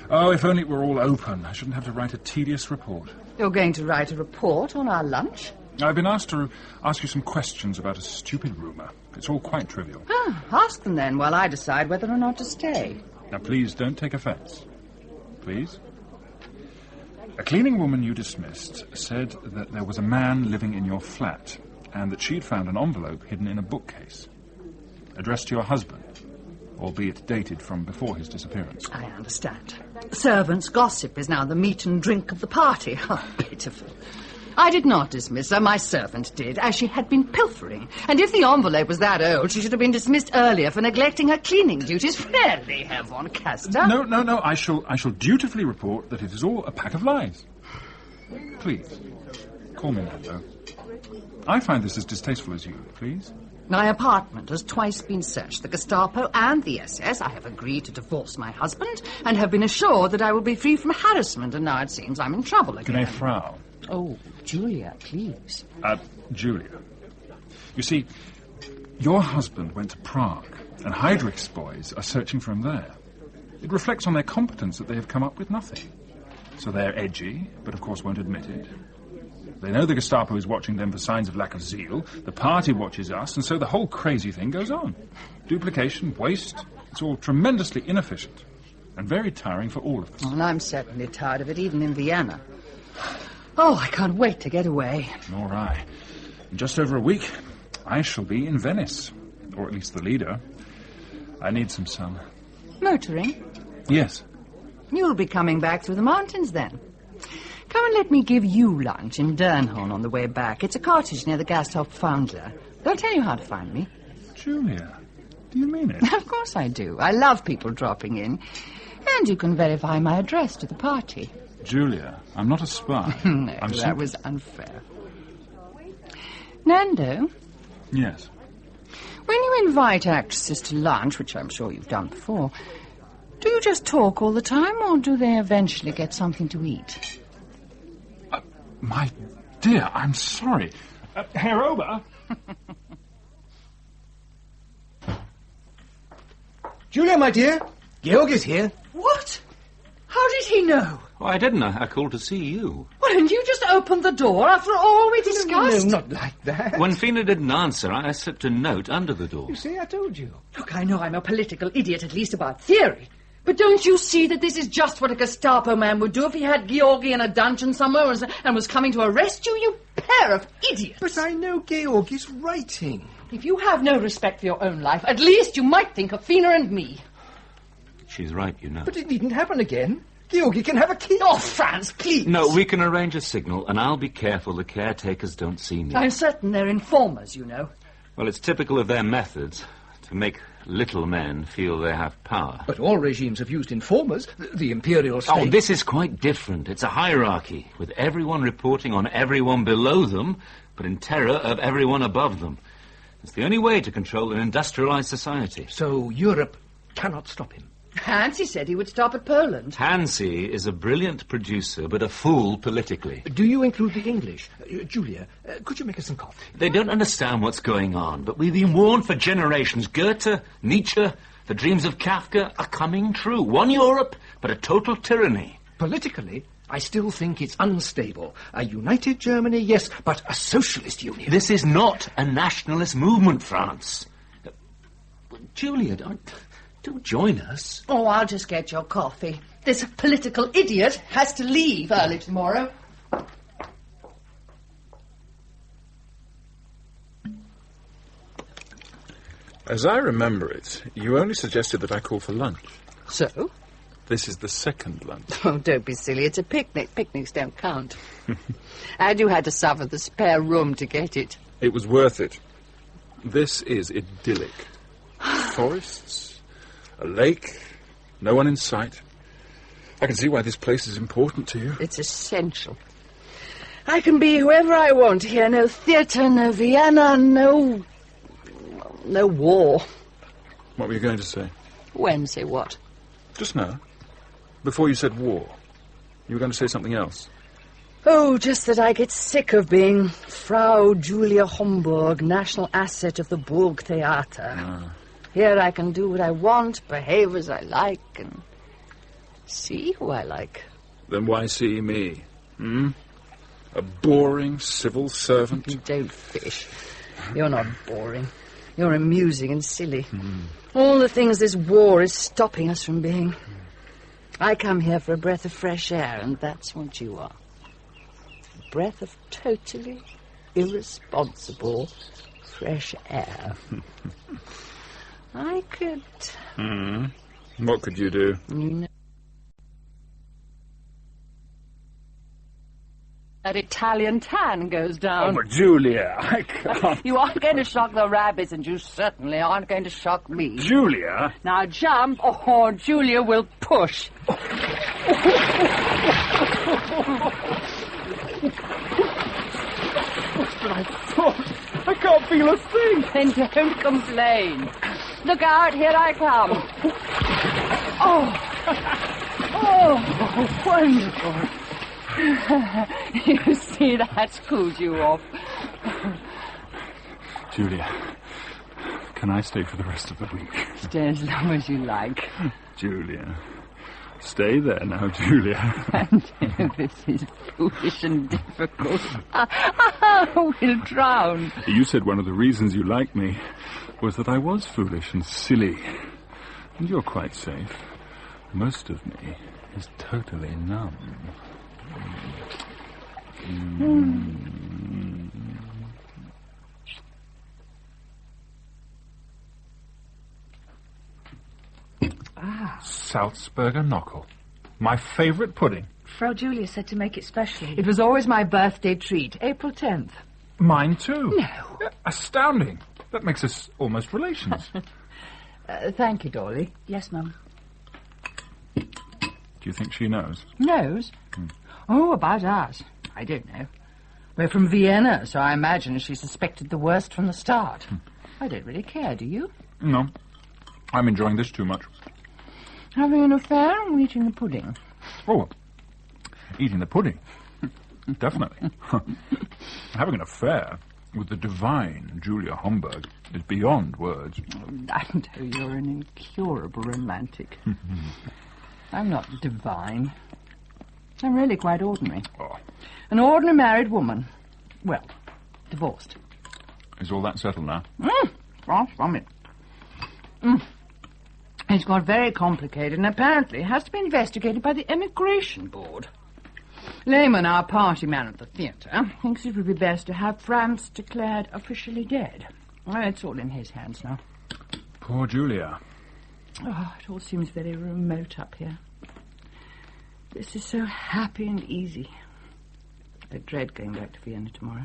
Speaker 1: Oh, if only it were all open. I shouldn't have to write a tedious report.
Speaker 3: You're going to write a report on our lunch?
Speaker 1: I've been asked to ask you some questions about a stupid rumour. It's all quite trivial.
Speaker 3: Ah, ask them then while I decide whether or not to stay.
Speaker 1: Now, please don't take offence. Please? A cleaning woman you dismissed said that there was a man living in your flat and that she'd found an envelope hidden in a bookcase. Addressed to your husband, albeit dated from before his disappearance.
Speaker 3: I understand. Servants' gossip is now the meat and drink of the party. How pitiful. I did not dismiss her, my servant did, as she had been pilfering. And if the envelope was that old, she should have been dismissed earlier for neglecting her cleaning duties. Really, Herr von Caster?
Speaker 1: No, I shall dutifully report that it is all a pack of lies. Please, call me Nando. I find this as distasteful as you, please.
Speaker 3: My apartment has twice been searched. The Gestapo and the SS. I have agreed to divorce my husband and have been assured that I will be free from harassment, and now it seems I'm in trouble again.
Speaker 1: Gnädige Frau.
Speaker 3: Oh, Julia, please.
Speaker 1: Julia. You see, your husband went to Prague, and Heydrich's boys are searching for him there. It reflects on their competence that they have come up with nothing. So they're edgy, but of course won't admit it. They know the Gestapo is watching them for signs of lack of zeal. The party watches us, and so the whole crazy thing goes on. Duplication, waste, it's all tremendously inefficient and very tiring for all of us.
Speaker 3: And I'm certainly tired of it, even in Vienna. Oh, I can't wait to get away.
Speaker 1: Nor I. In just over a week, I shall be in Venice, or at least the leader. I need some sun.
Speaker 3: Motoring?
Speaker 1: Yes.
Speaker 3: You'll be coming back through the mountains, then. Come and let me give you lunch in Dernhorn on the way back. It's a cottage near the Gasthof Foundler. They'll tell you how to find me.
Speaker 1: Julia, do you mean it?
Speaker 3: Of course I do. I love people dropping in. And you can verify my address to the party.
Speaker 1: Julia, I'm not a spy.
Speaker 3: No, that was unfair. Nando?
Speaker 1: Yes?
Speaker 3: When you invite actresses to lunch, which I'm sure you've done before,
Speaker 11: Do you just talk all the time, or do they eventually get something to eat?
Speaker 1: My dear, I'm sorry. Herr Ober?
Speaker 8: Julia, my dear, Georg is here.
Speaker 11: What? How did he know?
Speaker 9: Oh, I didn't. I called to see you.
Speaker 11: Well, and you just opened the door after all we discussed?
Speaker 8: No, not like that.
Speaker 9: When Fina didn't answer, I slipped a note under the door.
Speaker 8: You see, I told you.
Speaker 11: Look, I know I'm a political idiot, at least about theory. But don't you see that this is just what a Gestapo man would do if he had Georgi in a dungeon somewhere and was coming to arrest you, you pair of idiots?
Speaker 8: But I know Georg is writing.
Speaker 11: If you have no respect for your own life, at least you might think of Fina and me.
Speaker 9: She's right, you know.
Speaker 8: But it needn't happen again. Georgi can have a key.
Speaker 11: Oh, Franz, please.
Speaker 9: No, we can arrange a signal, and I'll be careful the caretakers don't see me.
Speaker 11: I'm certain they're informers, you know.
Speaker 9: Well, it's typical of their methods to make little men feel they have power.
Speaker 8: But all regimes have used informers. The imperial state...
Speaker 9: Oh, this is quite different. It's a hierarchy, with everyone reporting on everyone below them, but in terror of everyone above them. It's the only way to control an industrialized society.
Speaker 8: So Europe cannot stop him.
Speaker 11: Hansi said he would stop at Poland.
Speaker 9: Hansi is a brilliant producer, but a fool politically.
Speaker 8: Do you include the English? Julia, could you make us some coffee?
Speaker 9: They don't understand what's going on, but we've been warned for generations. Goethe, Nietzsche, the dreams of Kafka are coming true. One Europe, but a total tyranny.
Speaker 8: Politically, I still think it's unstable. A united Germany, yes, but a socialist union.
Speaker 9: This is not a nationalist movement, France. Julia, don't join us.
Speaker 11: Oh, I'll just get your coffee. This political idiot has to leave early tomorrow.
Speaker 1: As I remember it, you only suggested that I call for lunch.
Speaker 11: So?
Speaker 1: This is the second lunch.
Speaker 3: Oh, don't be silly. It's a picnic. Picnics don't count. And you had to suffer the spare room to get it.
Speaker 1: It was worth it. This is idyllic. Forests, a lake, no one in sight. I can see why this place is important to you.
Speaker 3: It's essential. I can be whoever I want here. No theatre, no Vienna, no war.
Speaker 1: What were you going to say?
Speaker 3: When? Say what?
Speaker 1: Just now. Before you said war. You were going to say something else.
Speaker 3: Oh, just that I get sick of being Frau Julia Homburg, national asset of the Burg Theater. Here I can do what I want, behave as I like, and see who I like.
Speaker 1: Then why see me? A boring civil servant?
Speaker 3: You don't fish. You're not boring. You're amusing and silly. All the things this war is stopping us from being. I come here for a breath of fresh air, and that's what you are. A breath of totally irresponsible fresh air. I could...
Speaker 1: What could you do?
Speaker 3: You know... That Italian tan goes down.
Speaker 1: Oh, but Julia, I can't...
Speaker 3: You aren't going to shock the rabbits, and you certainly aren't going to shock me.
Speaker 1: Julia?
Speaker 3: Now jump, or Julia will push.
Speaker 1: I can't feel a thing.
Speaker 3: Then don't complain. Look out, here I come. Oh, wonderful. You see, that's cooled you off.
Speaker 1: Julia, can I stay for the rest of the week?
Speaker 3: Stay as long as you like.
Speaker 1: Julia. Stay there now, Julia.
Speaker 3: And this is foolish and difficult. We'll drown.
Speaker 1: You said one of the reasons you like me was that I was foolish and silly. And you're quite safe. Most of me is totally numb. Salzburger Knockel. My favourite pudding.
Speaker 12: Frau Julia said to make it specially.
Speaker 11: It was always my birthday treat, April 10th.
Speaker 1: Mine too.
Speaker 11: No.
Speaker 1: Astounding. That makes us almost relations.
Speaker 11: Thank you, Dolly.
Speaker 12: Yes, Mum.
Speaker 1: Do you think she knows?
Speaker 11: Knows? Oh, about us. I don't know. We're from Vienna, so I imagine she suspected the worst from the start. I don't really care, do you?
Speaker 1: No. I'm enjoying this too much.
Speaker 11: Having an affair or eating the pudding?
Speaker 1: Oh, eating the pudding. Definitely. Having an affair with the divine Julia Homburg is beyond words.
Speaker 11: Oh, Nando, you're an incurable romantic. I'm not divine. I'm really quite ordinary.
Speaker 1: Oh.
Speaker 11: An ordinary married woman. Well, divorced.
Speaker 1: Is all that settled now?
Speaker 11: Far from it. It's got very complicated and apparently has to be investigated by the Emigration Board. Lehman, our party man at the theatre, thinks it would be best to have France declared officially dead. Well, it's all in his hands now.
Speaker 1: Poor Julia.
Speaker 11: Oh, it all seems very remote up here. This is so happy and easy. I dread going back to Vienna tomorrow.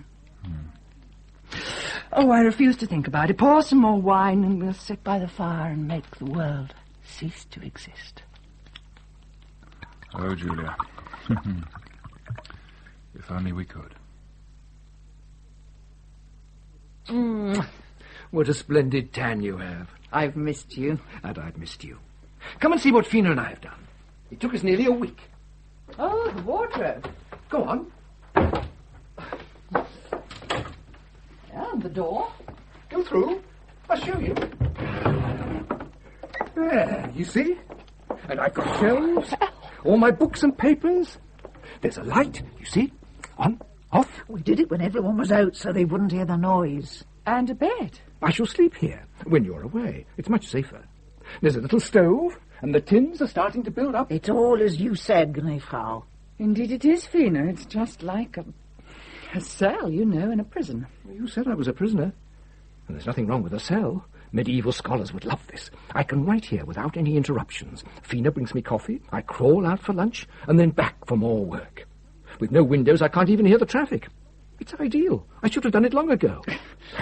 Speaker 11: Oh, I refuse to think about it. Pour some more wine and we'll sit by the fire and make the world cease to exist.
Speaker 1: Oh, Julia. If only we could.
Speaker 8: What a splendid tan you have.
Speaker 11: I've missed you.
Speaker 8: And I've missed you. Come and see what Fina and I have done. It took us nearly a week.
Speaker 11: Oh, the wardrobe.
Speaker 8: Go on.
Speaker 11: Yeah, and the door.
Speaker 8: Go through. I'll show you. There, you see? And I've got shelves. All my books and papers. There's a light, you see? On, off.
Speaker 6: We did it when everyone was out so they wouldn't hear the noise.
Speaker 11: And a bed.
Speaker 8: I shall sleep here when you're away. It's much safer. There's a little stove, and the tins are starting to build up.
Speaker 6: It's all as you said, Gnefrau.
Speaker 11: Indeed it is, Fina. It's just like a cell, you know, in a prison.
Speaker 8: You said I was a prisoner. And there's nothing wrong with a cell. Medieval scholars would love this. I can write here without any interruptions. Fina brings me coffee, I crawl out for lunch, and then back for more work. With no windows, I can't even hear the traffic. It's ideal. I should have done it long ago.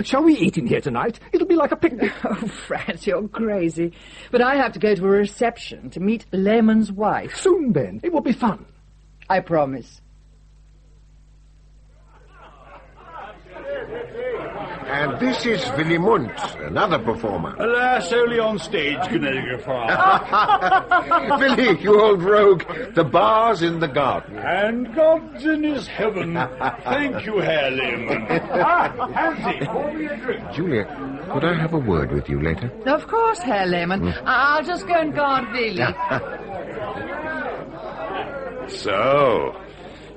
Speaker 8: Shall we eat in here tonight? It'll be like a picnic.
Speaker 11: Oh, Franz, you're crazy. But I have to go to a reception to meet Lehman's wife.
Speaker 8: Soon, then. It will be fun.
Speaker 11: I promise.
Speaker 13: And this is Willy Mundt, another performer.
Speaker 10: Alas, only on stage, Gnädige Frau.
Speaker 13: Willy, you old rogue. The bar's in the garden.
Speaker 10: And God's in his heaven. Thank you, Herr Lehmann. Hansie, pour me a drink.
Speaker 13: Julia, could I have a word with you later?
Speaker 11: Of course, Herr Lehmann. I'll just go and guard Willy.
Speaker 4: So,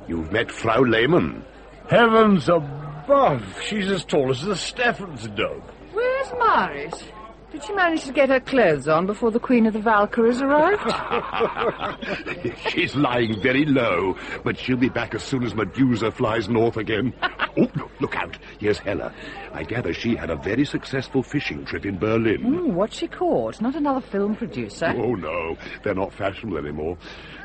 Speaker 4: you've met Frau Lehmann.
Speaker 10: Heavens above, she's as tall as the Steffens dog.
Speaker 11: Where's Maris? Did she manage to get her clothes on before the Queen of the Valkyries arrived?
Speaker 4: She's lying very low, but she'll be back as soon as Medusa flies north again. Oh, look out. Here's Hella. I gather she had a very successful fishing trip in Berlin.
Speaker 11: What's she caught? Not another film producer.
Speaker 4: Oh, no. They're not fashionable anymore.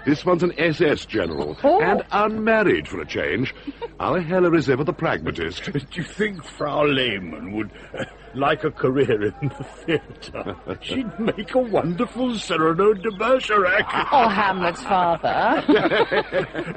Speaker 4: This one's an SS general,
Speaker 11: Oh.
Speaker 4: and unmarried for a change. Our Hella is ever the pragmatist.
Speaker 10: Do you think Frau Lehmann would like a career in the theatre? She'd make a wonderful Cyrano de Bergerac.
Speaker 11: Or Hamlet's father.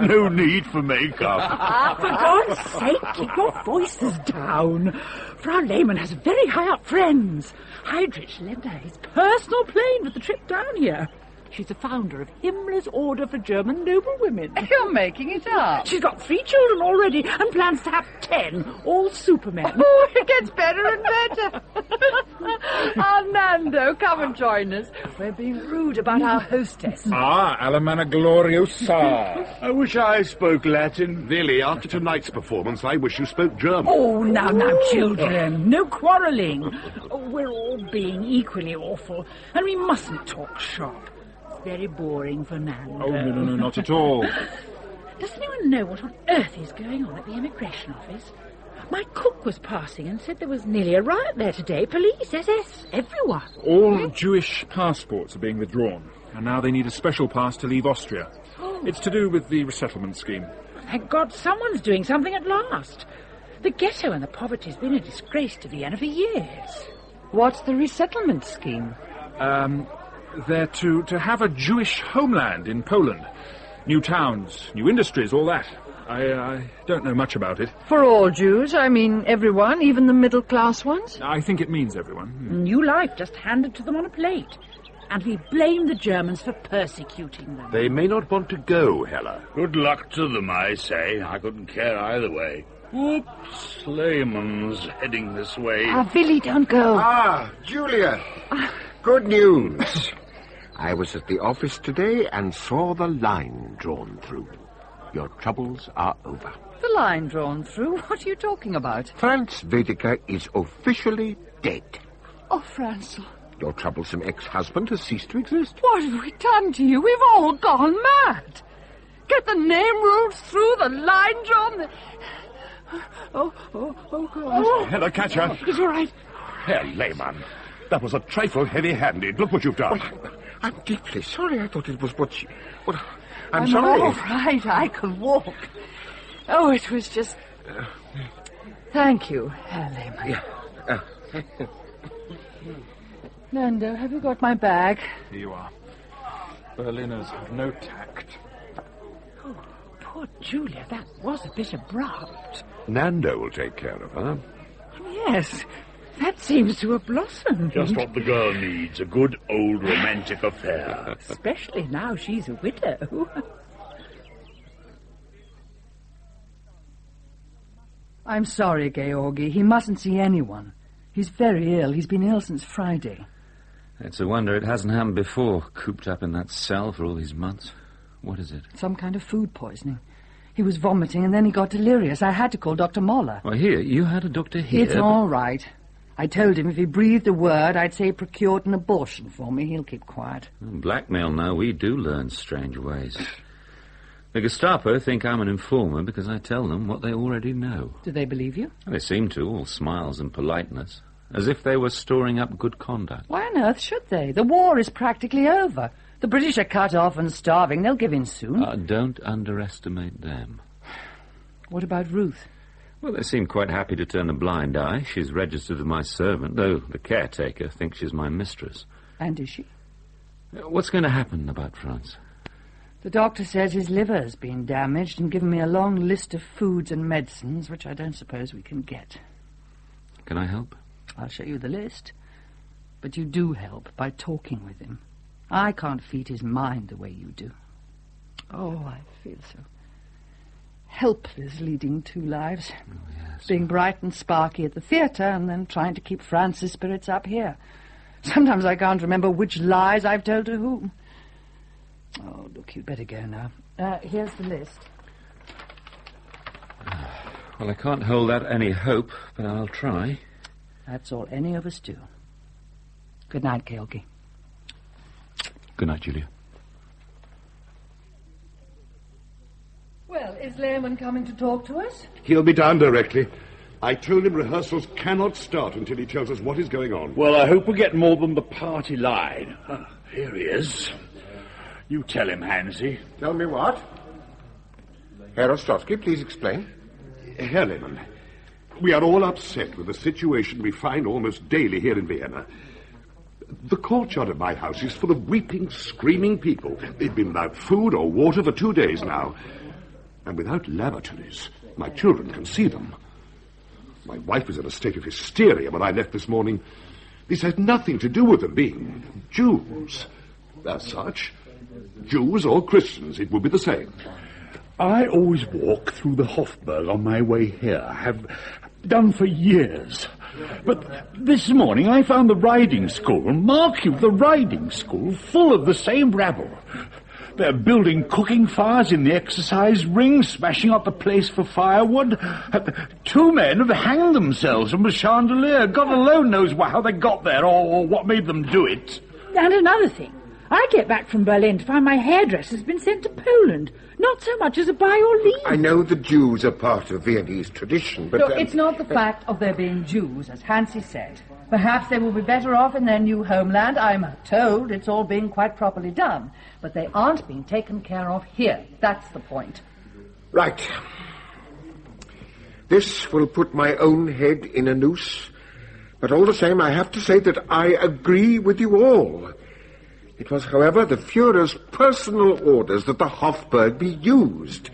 Speaker 10: No need for makeup.
Speaker 6: For God's sake, keep your voices down. Frau Lehmann has very high-up friends. Heydrich lent her his personal plane for the trip down here. She's the founder of Himmler's Order for German Noblewomen.
Speaker 11: You're making it up.
Speaker 6: She's got 3 children already and plans to have 10, all supermen.
Speaker 11: Oh, it gets better and better. Nando, come and join us. We're being rude about our hostess.
Speaker 10: Alemana Gloriosa.
Speaker 4: I wish I spoke Latin. Really, after tonight's performance, I wish you spoke German.
Speaker 6: Oh, now, children, no quarrelling. Oh, we're all being equally awful, and we mustn't talk shop. It's very boring for Nando.
Speaker 1: Oh, no, not at all.
Speaker 6: Does anyone know what on earth is going on at the immigration office? My cook was passing and said there was nearly a riot there today. Police, SS, everyone.
Speaker 1: All Jewish passports are being withdrawn, and now they need a special pass to leave Austria.
Speaker 6: Oh.
Speaker 1: It's to do with the resettlement scheme.
Speaker 6: Thank God someone's doing something at last. The ghetto and the poverty's been a disgrace to Vienna for years.
Speaker 11: What's the resettlement scheme?
Speaker 1: They're to have a Jewish homeland in Poland. New towns, new industries, all that. I don't know much about it.
Speaker 11: For all Jews, I mean everyone, even the middle-class ones?
Speaker 1: I think it means everyone.
Speaker 6: New life just handed to them on a plate.
Speaker 19: and we blame the Germans for persecuting them.
Speaker 10: They may not want to go, Hella. Good luck to them, I say. I couldn't care either way. Oops, Lehman's heading this way.
Speaker 19: Billy, don't go.
Speaker 13: Ah, Julia. Good news. I was at the office today and saw the line drawn through. Your troubles are over.
Speaker 3: The line drawn through? What are you talking about?
Speaker 13: Franz Wedeker is officially dead.
Speaker 3: Oh, Franz.
Speaker 13: Your troublesome ex-husband has ceased to exist.
Speaker 3: What have we done to you? We've all gone mad. Get the name ruled through, the line drawn... Oh, God.
Speaker 10: Oh, Hella, catch her.
Speaker 3: It's all right.
Speaker 10: Herr Lehmann, that was a trifle heavy-handed. Look what you've done.
Speaker 13: Well, I'm deeply sorry. I thought it was what you... Well,
Speaker 3: I'm
Speaker 13: sorry.
Speaker 3: All right, I can walk. Oh, it was just... Thank you, Herr Lehmann.
Speaker 13: Yeah.
Speaker 3: Nando, have you got my bag?
Speaker 1: Here you are. Berliners have no tact.
Speaker 19: Oh, poor Julia, that was a bit abrupt.
Speaker 10: Nando will take care of her.
Speaker 19: Yes, that seems to have blossomed.
Speaker 10: Just what the girl needs, a good old romantic affair.
Speaker 19: Especially now she's a widow.
Speaker 3: I'm sorry, Georgi. He mustn't see anyone. He's very ill. He's been ill since Friday.
Speaker 9: It's a wonder it hasn't happened before, cooped up in that cell for all these months. What is it?
Speaker 3: Some kind of food poisoning. He was vomiting and then he got delirious. I had to call Dr. Moller.
Speaker 9: Well, here, you had a doctor here.
Speaker 3: It's all right. I told him if he breathed a word, I'd say he procured an abortion for me. He'll keep quiet.
Speaker 9: Blackmail now, we do learn strange ways. The Gestapo think I'm an informer because I tell them what they already know.
Speaker 3: Do they believe you?
Speaker 9: They seem to, all smiles and politeness, as if they were storing up good conduct.
Speaker 3: Why on earth should they? The war is practically over. The British are cut off and starving. They'll give in soon.
Speaker 9: Don't underestimate them.
Speaker 3: What about Ruth?
Speaker 9: Well, they seem quite happy to turn a blind eye. She's registered as my servant, though the caretaker thinks she's my mistress.
Speaker 3: And is she?
Speaker 9: What's going to happen about Franz?
Speaker 3: The doctor says his liver's been damaged and given me a long list of foods and medicines, which I don't suppose we can get.
Speaker 9: Can I help?
Speaker 3: I'll show you the list. But you do help by talking with him. I can't feed his mind the way you do. Oh, I feel so helpless leading two lives.
Speaker 9: Oh, yes.
Speaker 3: Being bright and sparky at the theatre and then trying to keep France's spirits up here. Sometimes I can't remember which lies I've told to whom. Oh, look, you'd better go now. Here's the list.
Speaker 9: Well, I can't hold out any hope, but I'll try.
Speaker 3: That's all any of us do. Good night, Georgi.
Speaker 9: Good night, Julia.
Speaker 3: Well, is Lehman coming to talk to us?
Speaker 4: He'll be down directly. I told him rehearsals cannot start until he tells us what is going on.
Speaker 10: Well, I hope we get more than the party line. Here he is. You tell him, Hansi.
Speaker 13: Tell me what? Herr Ostrowski, please explain.
Speaker 4: Herr Lehmann, we are all upset with the situation we find almost daily here in Vienna. The courtyard of my house is full of weeping, screaming people. They've been without food or water for 2 days now. And without lavatories, my children can see them. My wife was in a state of hysteria when I left this morning. This has nothing to do with them being Jews. As such, Jews or Christians, it would be the same.
Speaker 10: I always walk through the Hofburg on my way here. Have done for years. But this morning I found the riding school, mark you, the riding school, full of the same rabble. They're building cooking fires in the exercise ring, smashing up the place for firewood. 2 men have hanged themselves from a chandelier. God alone knows how they got there or what made them do it.
Speaker 19: And another thing. I get back from Berlin to find my hairdresser's been sent to Poland. Not so much as a buy or leave.
Speaker 13: I know the Jews are part of Viennese tradition, but...
Speaker 3: Look, it's not the fact of their being Jews, as Hansi said. Perhaps they will be better off in their new homeland. I'm told it's all being quite properly done. But they aren't being taken care of here. That's the point.
Speaker 13: Right. This will put my own head in a noose. But all the same, I have to say that I agree with you all. It was, however, the Führer's personal orders that the Hofburg be used.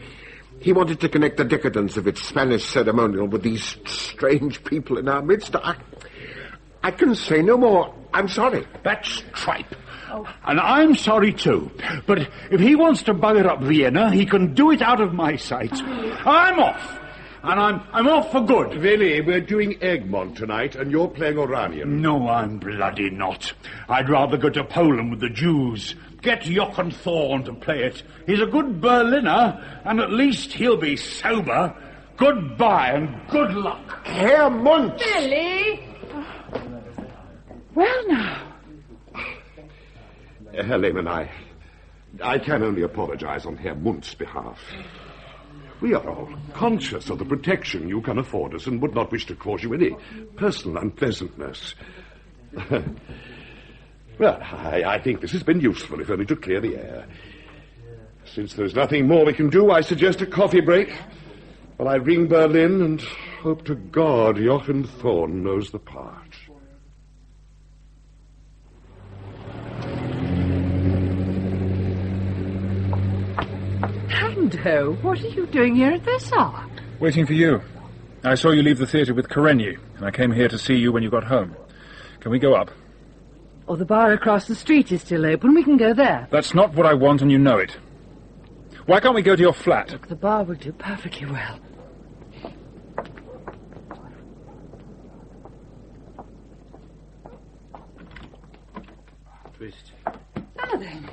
Speaker 13: He wanted to connect the decadence of its Spanish ceremonial with these strange people in our midst. I can say no more. I'm sorry.
Speaker 10: That's tripe.
Speaker 19: now.
Speaker 10: And I'm sorry too. But if he wants to bugger up Vienna, he can do it out of my sight. I'm off. And I'm off for good.
Speaker 4: Really, we're doing Egmont tonight, and you're playing Oranian.
Speaker 10: No, I'm bloody not. I'd rather go to Poland with the Jews. Get Jochen Thorn to play it. He's a good Berliner, and at least he'll be sober. Goodbye and good luck.
Speaker 13: Herr Munch!
Speaker 19: Billy! Well, now.
Speaker 4: Herr Lehmann, I can only apologize on Herr Munch's behalf. We are all conscious of the protection you can afford us and would not wish to cause you any personal unpleasantness. Well, I think this has been useful, if only to clear the air. Since there's nothing more we can do, I suggest a coffee break while I ring Berlin and hope to God Jochen Thorn knows the part.
Speaker 11: Nando, what are you doing here at this hour?
Speaker 1: Waiting for you. I saw you leave the theatre with Karenyi, and I came here to see you when you got home. Can we go up?
Speaker 11: Oh, the bar across the street is still open. We can go there.
Speaker 1: That's not what I want, and you know it. Why can't we go to your flat?
Speaker 11: Look, the bar will do perfectly well.
Speaker 10: Twist.
Speaker 11: Now then.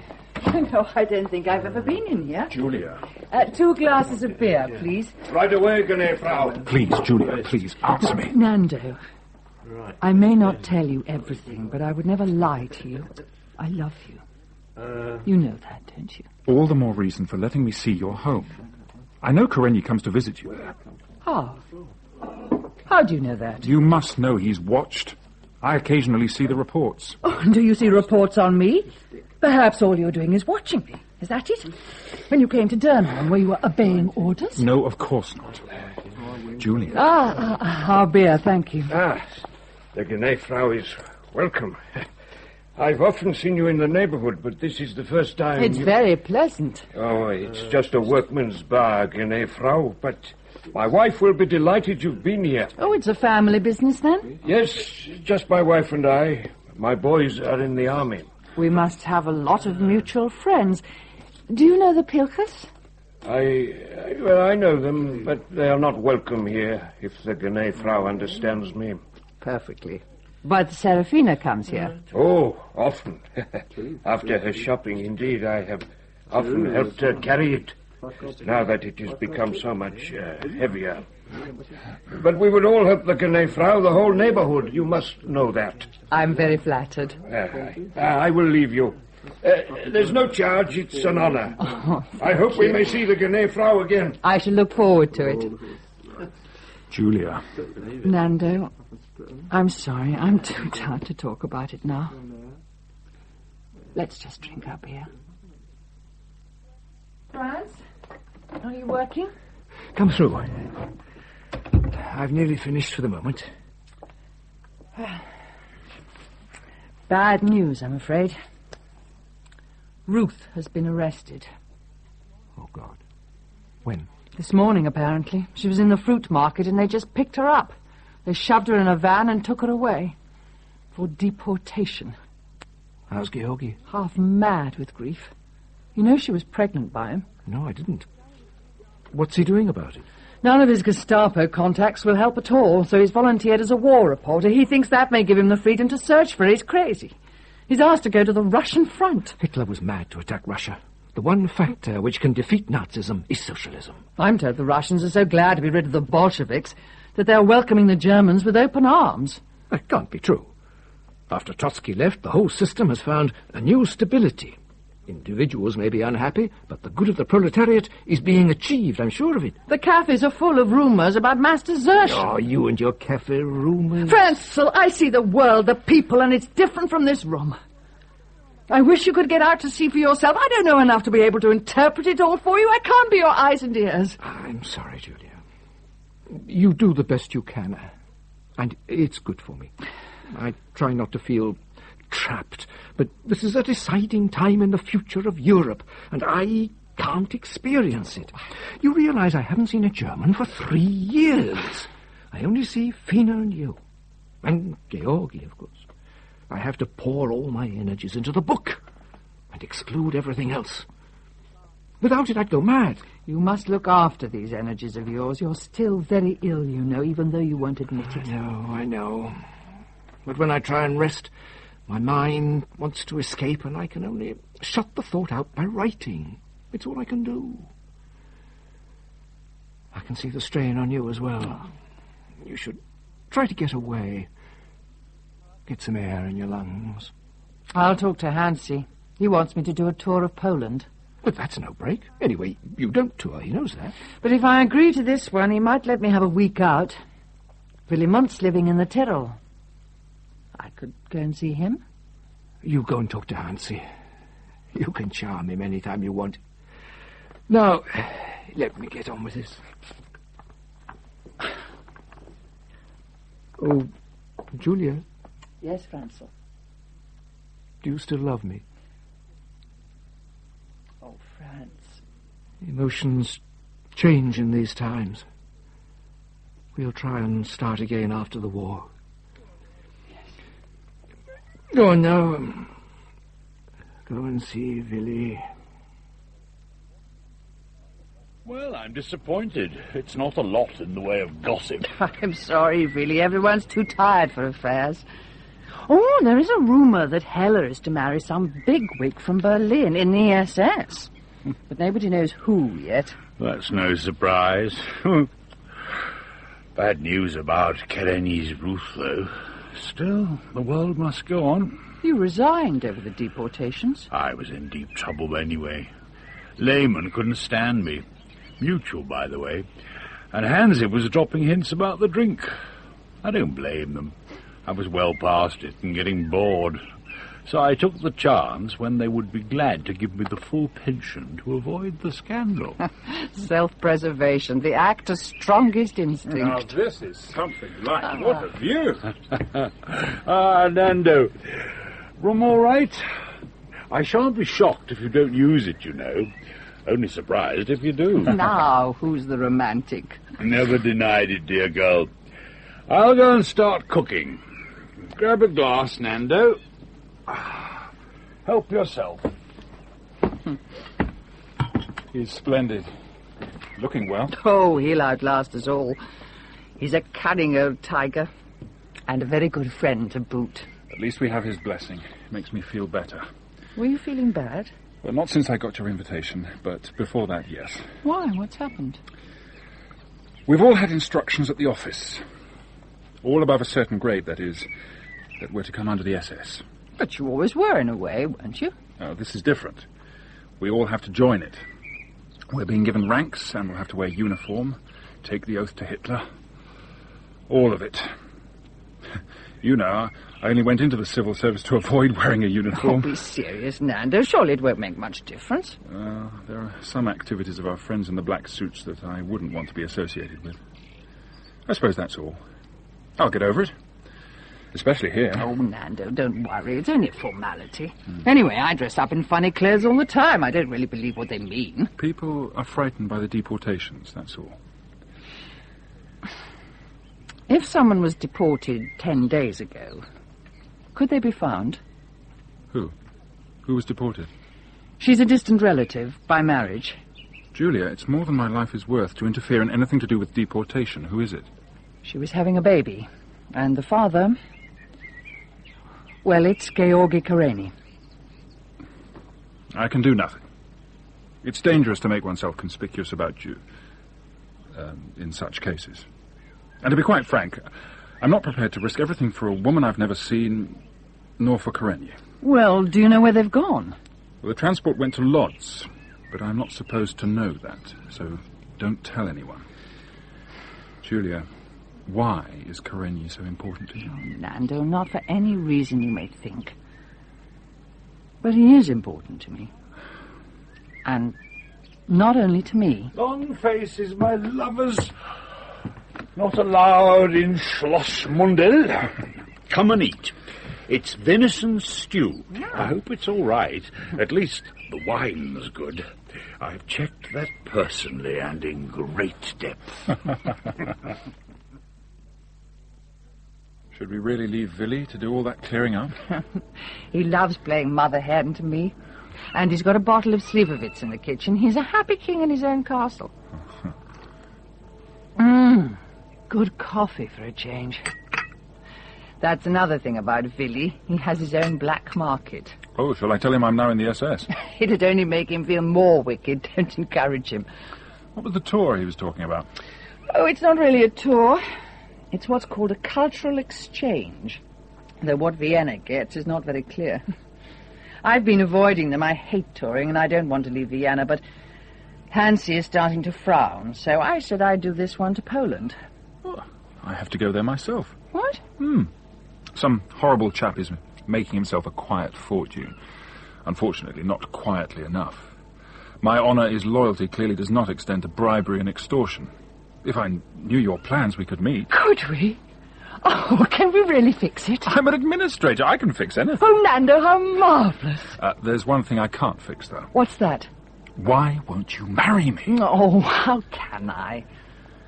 Speaker 11: No, I don't think I've ever been in here.
Speaker 1: Julia.
Speaker 11: 2 glasses of beer, please.
Speaker 10: Right away, Gnä Frau.
Speaker 1: Please, Julia, please, answer me.
Speaker 11: Nando,
Speaker 10: Right.
Speaker 11: I may not tell you everything, but I would never lie to you. I love you. You know that, don't you?
Speaker 1: All the more reason for letting me see your home. I know Karenyi comes to visit you there.
Speaker 11: How? How do you know that?
Speaker 1: You must know he's watched. I occasionally see the reports.
Speaker 11: Oh, and do you see reports on me? Perhaps all you're doing is watching me. Is that it? When you came to Durham, were you obeying orders?
Speaker 1: No, of course not. Julia.
Speaker 11: Our beer, thank you.
Speaker 10: The Gnä Frau is welcome. I've often seen you in the neighborhood, but this is the first time.
Speaker 11: It's very pleasant.
Speaker 10: Oh, it's just a workman's bar, Gnä Frau, but my wife will be delighted you've been here.
Speaker 11: Oh, it's a family business, then?
Speaker 10: Yes, just my wife and I. My boys are in the army.
Speaker 11: We must have a lot of mutual friends. Do you know the Pilkers?
Speaker 10: I know them, but they are not welcome here, if the Gnä Frau understands me.
Speaker 11: Perfectly. But Serafina comes here.
Speaker 10: Oh, often. After her shopping, indeed, I have often helped her carry it, now that it has become so much heavier. But we would all help the Gnä Frau, the whole neighborhood. You must know that.
Speaker 11: I'm very flattered.
Speaker 10: I will leave you. There's no charge. It's an honor.
Speaker 11: Oh,
Speaker 10: I hope we may see the Gnä Frau again.
Speaker 11: I shall look forward to it.
Speaker 1: Julia.
Speaker 11: Nando, I'm sorry. I'm too tired to talk about it now. Let's just drink our beer. Franz, are you working?
Speaker 8: Come through. I've nearly finished for the moment.
Speaker 11: Bad news, I'm afraid. Ruth has been arrested.
Speaker 8: Oh, God. When?
Speaker 11: This morning, apparently. She was in the fruit market and they just picked her up. They shoved her in a van and took her away. For deportation.
Speaker 8: How's Georgi?
Speaker 11: Half mad with grief. You know she was pregnant by him.
Speaker 8: No, I didn't. What's he doing about it?
Speaker 11: None of his Gestapo contacts will help at all, so he's volunteered as a war reporter. He thinks that may give him the freedom to search for her. He's crazy. He's asked to go to the Russian front.
Speaker 8: Hitler was mad to attack Russia. The one factor which can defeat Nazism is socialism.
Speaker 11: I'm told the Russians are so glad to be rid of the Bolsheviks that they're welcoming the Germans with open arms.
Speaker 8: That can't be true. After Trotsky left, the whole system has found a new stability. Individuals may be unhappy, but the good of the proletariat is being achieved, I'm sure of it.
Speaker 11: The cafes are full of rumours about mass desertion.
Speaker 8: Oh, you and your cafe rumours.
Speaker 11: Francel, I see the world, the people, and it's different from this room. I wish you could get out to see for yourself. I don't know enough to be able to interpret it all for you. I can't be your eyes and ears.
Speaker 8: I'm sorry, Julia. You do the best you can, and it's good for me. I try not to feel trapped, but this is a deciding time in the future of Europe, and I can't experience it. You realize I haven't seen a German for 3 years. I only see Fina and you. And Georgi, of course. I have to pour all my energies into the book. and exclude everything else. Without it, I'd go mad.
Speaker 3: You must look after these energies of yours. You're still very ill, you know, even though you won't admit it.
Speaker 8: I know. But when I try and rest, my mind wants to escape, and I can only shut the thought out by writing. It's all I can do. I can see the strain on you as well. You should try to get away. Get some air in your lungs.
Speaker 3: I'll talk to Hansi. He wants me to do a tour of Poland.
Speaker 8: But that's no break. Anyway, you don't tour, he knows that.
Speaker 3: But if I agree to this one, he might let me have a week out. Willy Munt's living in the Tyrol. I could go and see him.
Speaker 8: You go and talk to Hansi. You can charm him any time you want. Now, let me get on with this. Oh, Julia.
Speaker 3: Yes, Franzel.
Speaker 8: Do you still love me?
Speaker 3: Oh, Franz.
Speaker 8: Emotions change in these times. We'll try and start again after the war.
Speaker 3: Yes.
Speaker 8: Go on now. Go and see Willy.
Speaker 10: Well, I'm disappointed. It's not a lot in the way of gossip.
Speaker 3: I'm sorry, Willy. Everyone's too tired for affairs. Oh, there is a rumour that Hella is to marry some bigwig from Berlin in the SS. But nobody knows who yet.
Speaker 10: That's no surprise. Bad news about Karenyi's Ruth, though. Still, the world must go on.
Speaker 3: You resigned over the deportations.
Speaker 10: I was in deep trouble anyway. Lehman couldn't stand me. Mutual, by the way. And Hansi was dropping hints about the drink. I don't blame them. I was well past it and getting bored. So I took the chance when they would be glad to give me the full pension to avoid the scandal.
Speaker 3: Self-preservation, the actor's strongest instinct.
Speaker 1: Now, this is something like... What a view!
Speaker 10: Nando. Room all right? I shan't be shocked if you don't use it, you know. Only surprised if you do.
Speaker 3: Now, who's the romantic?
Speaker 10: Never denied it, dear girl. I'll go and start cooking. Grab a glass, Nando. Help yourself.
Speaker 1: He's splendid. Looking well.
Speaker 3: Oh, he'll outlast us all. He's a cunning old tiger. And a very good friend to boot.
Speaker 1: At least we have his blessing. Makes me feel better.
Speaker 3: Were you feeling bad?
Speaker 1: Well, not since I got your invitation, but before that, yes.
Speaker 3: Why? What's happened?
Speaker 1: We've all had instructions at the office. All above a certain grade, that is, that we're to come under the SS.
Speaker 3: But you always were, in a way, weren't you?
Speaker 1: No, this is different. We all have to join it. We're being given ranks, and we'll have to wear uniform, take the oath to Hitler. All of it. You know, I only went into the civil service to avoid wearing a uniform.
Speaker 3: Oh, be serious, Nando. Surely it won't make much difference.
Speaker 1: There are some activities of our friends in the black suits that I wouldn't want to be associated with. I suppose that's all. I'll get over it. Especially here.
Speaker 3: Oh, Nando, don't worry. It's only a formality. Anyway, I dress up in funny clothes all the time. I don't really believe what they mean.
Speaker 1: People are frightened by the deportations, that's all.
Speaker 3: If someone was deported 10 days ago, could they be found?
Speaker 1: Who? Who was deported?
Speaker 3: She's a distant relative, by marriage.
Speaker 1: Julia, it's more than my life is worth to interfere in anything to do with deportation. Who is it?
Speaker 3: She was having a baby. And the father... Well, it's Georgi Kareni.
Speaker 1: I can do nothing. It's dangerous to make oneself conspicuous about you in such cases. And to be quite frank, I'm not prepared to risk everything for a woman I've never seen, nor for Kareni.
Speaker 3: Well, do you know where they've gone?
Speaker 1: Well, the transport went to Lodz, but I'm not supposed to know that, so don't tell anyone. Julia, why is Kareni so important to you?
Speaker 3: Oh, Nando, not for any reason you may think. But he is important to me. And not only to me.
Speaker 10: Long faces, my lovers. Not allowed in Schloss Mundell. Come and eat. It's venison stew. I hope it's all right. At least the wine's good. I've checked that personally and in great depth.
Speaker 1: Should we really leave Willy to do all that clearing up?
Speaker 3: He loves playing mother hen to me. And he's got a bottle of Slivovitz in the kitchen. He's a happy king in his own castle. Good coffee for a change. That's another thing about Willy. He has his own black market.
Speaker 1: Oh, shall I tell him I'm now in the SS?
Speaker 3: It'd only make him feel more wicked. Don't encourage him.
Speaker 1: What was the tour he was talking about?
Speaker 3: Oh, it's not really a tour. It's what's called a cultural exchange. Though what Vienna gets is not very clear. I've been avoiding them. I hate touring, and I don't want to leave Vienna, but Hansi is starting to frown, so I said I'd do this one to Poland.
Speaker 1: Oh, I have to go there myself.
Speaker 3: What?
Speaker 1: Some horrible chap is making himself a quiet fortune. Unfortunately, not quietly enough. My honour is loyalty clearly does not extend to bribery and extortion. If I knew your plans, we could meet.
Speaker 3: Could we? Oh, can we really fix it?
Speaker 1: I'm an administrator. I can fix anything.
Speaker 3: Oh, Nando, how marvellous.
Speaker 1: There's one thing I can't fix, though.
Speaker 3: What's that?
Speaker 1: Why won't you marry me?
Speaker 3: Oh, how can I?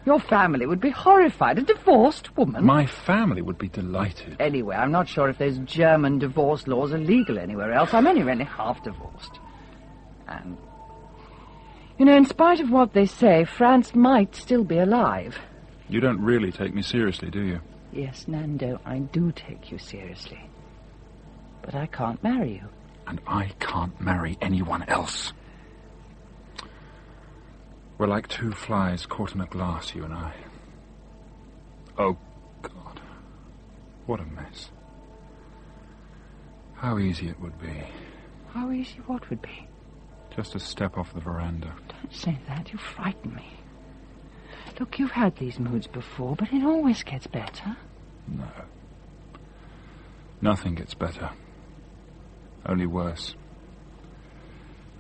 Speaker 3: Your family would be horrified. A divorced woman.
Speaker 1: My family would be delighted.
Speaker 3: Anyway, I'm not sure if those German divorce laws are legal anywhere else. I'm only really half divorced. And, you know, in spite of what they say, France might still be alive.
Speaker 1: You don't really take me seriously, do you?
Speaker 3: Yes, Nando, I do take you seriously. But I can't marry you.
Speaker 1: And I can't marry anyone else. We're like two flies caught in a glass, you and I. Oh, God. What a mess. How easy it would be.
Speaker 3: How easy what would be?
Speaker 1: Just a step off the veranda.
Speaker 3: Don't say that. You frighten me. Look, you've had these moods before, but it always gets better.
Speaker 1: No. Nothing gets better. Only worse.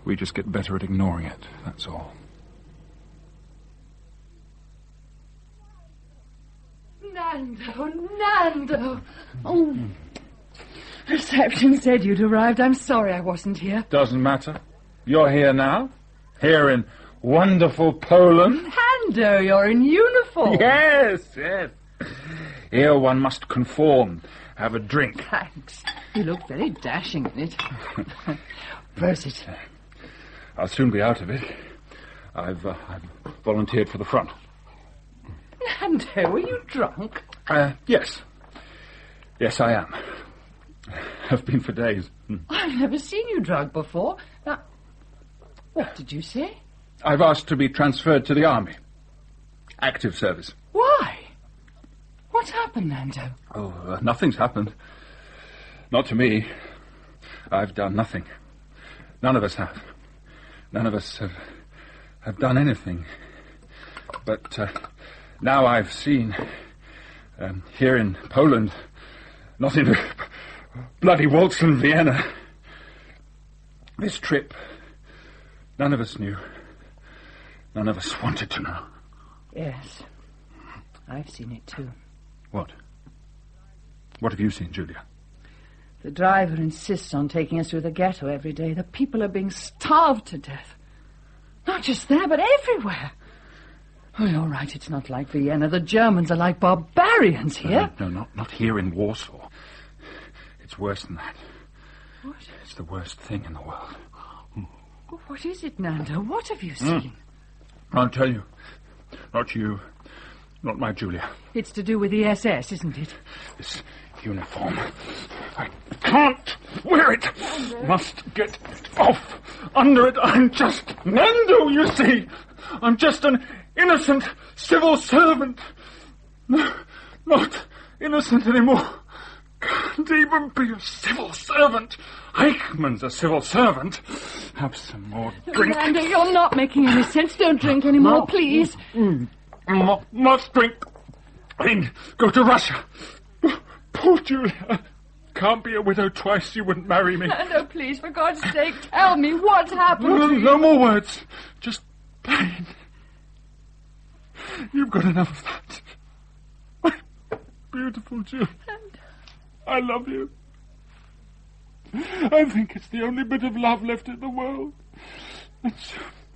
Speaker 1: We just get better at ignoring it, that's all.
Speaker 11: Nando! Oh. Reception said you'd arrived. I'm sorry I wasn't here.
Speaker 1: Doesn't matter. You're here now. Here in wonderful Poland.
Speaker 11: Nando, you're in uniform.
Speaker 1: Yes. Here one must conform. Have a drink.
Speaker 3: Thanks. You look very dashing in it. Prosit.
Speaker 1: I'll soon be out of it. I've volunteered for the front.
Speaker 11: Nando, were you drunk?
Speaker 1: Yes. Yes, I am. Have been for days.
Speaker 11: I've never seen you drunk before. Now, what did you say?
Speaker 1: I've asked to be transferred to the army. Active service.
Speaker 11: Why? What's happened, Nando?
Speaker 1: Oh, nothing's happened. Not to me. I've done nothing. None of us have. None of us have done anything. But now I've seen, here in Poland, not in bloody Walton, Vienna, this trip, none of us knew. None of us wanted to know.
Speaker 3: Yes, I've seen it too.
Speaker 1: What? What have you seen, Julia?
Speaker 3: The driver insists on taking us through the ghetto every day. The people are being starved to death. Not just there, but everywhere. Oh, you're right, it's not like Vienna. The Germans are like barbarians here.
Speaker 1: No, not here in Warsaw. It's worse than that.
Speaker 3: What?
Speaker 1: It's the worst thing in the world.
Speaker 3: What is it, Nando? What have you seen?
Speaker 1: I'll tell you. Not you. Not my Julia.
Speaker 3: It's to do with the SS, isn't it?
Speaker 1: This uniform. I can't wear it. Must get it off. Under it, I'm just Nando, you see. I'm just an innocent civil servant. No, not innocent anymore. Can't even be a civil servant. Eichmann's a civil servant. Have some more drink.
Speaker 11: Nando, you're not making any sense. Don't drink anymore,
Speaker 1: No.
Speaker 11: please.
Speaker 1: Must drink. Then go to Russia. Poor Julia. Can't be a widow twice. You wouldn't marry me.
Speaker 11: Nando, please, for God's sake, tell me what's happened to you.
Speaker 1: No more words. Just pain. You've got enough of that. My beautiful Julia. I love you. I think it's the only bit of love left in the world. And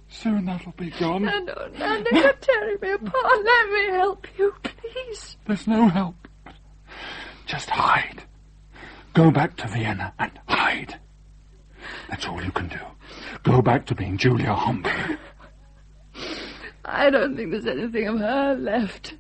Speaker 1: soon that'll be gone.
Speaker 11: Nando, you're tearing me apart. Let me help you, please.
Speaker 1: There's no help. Just hide. Go back to Vienna and hide. That's all you can do. Go back to being Julia Homburg.
Speaker 11: I don't think there's anything of her left.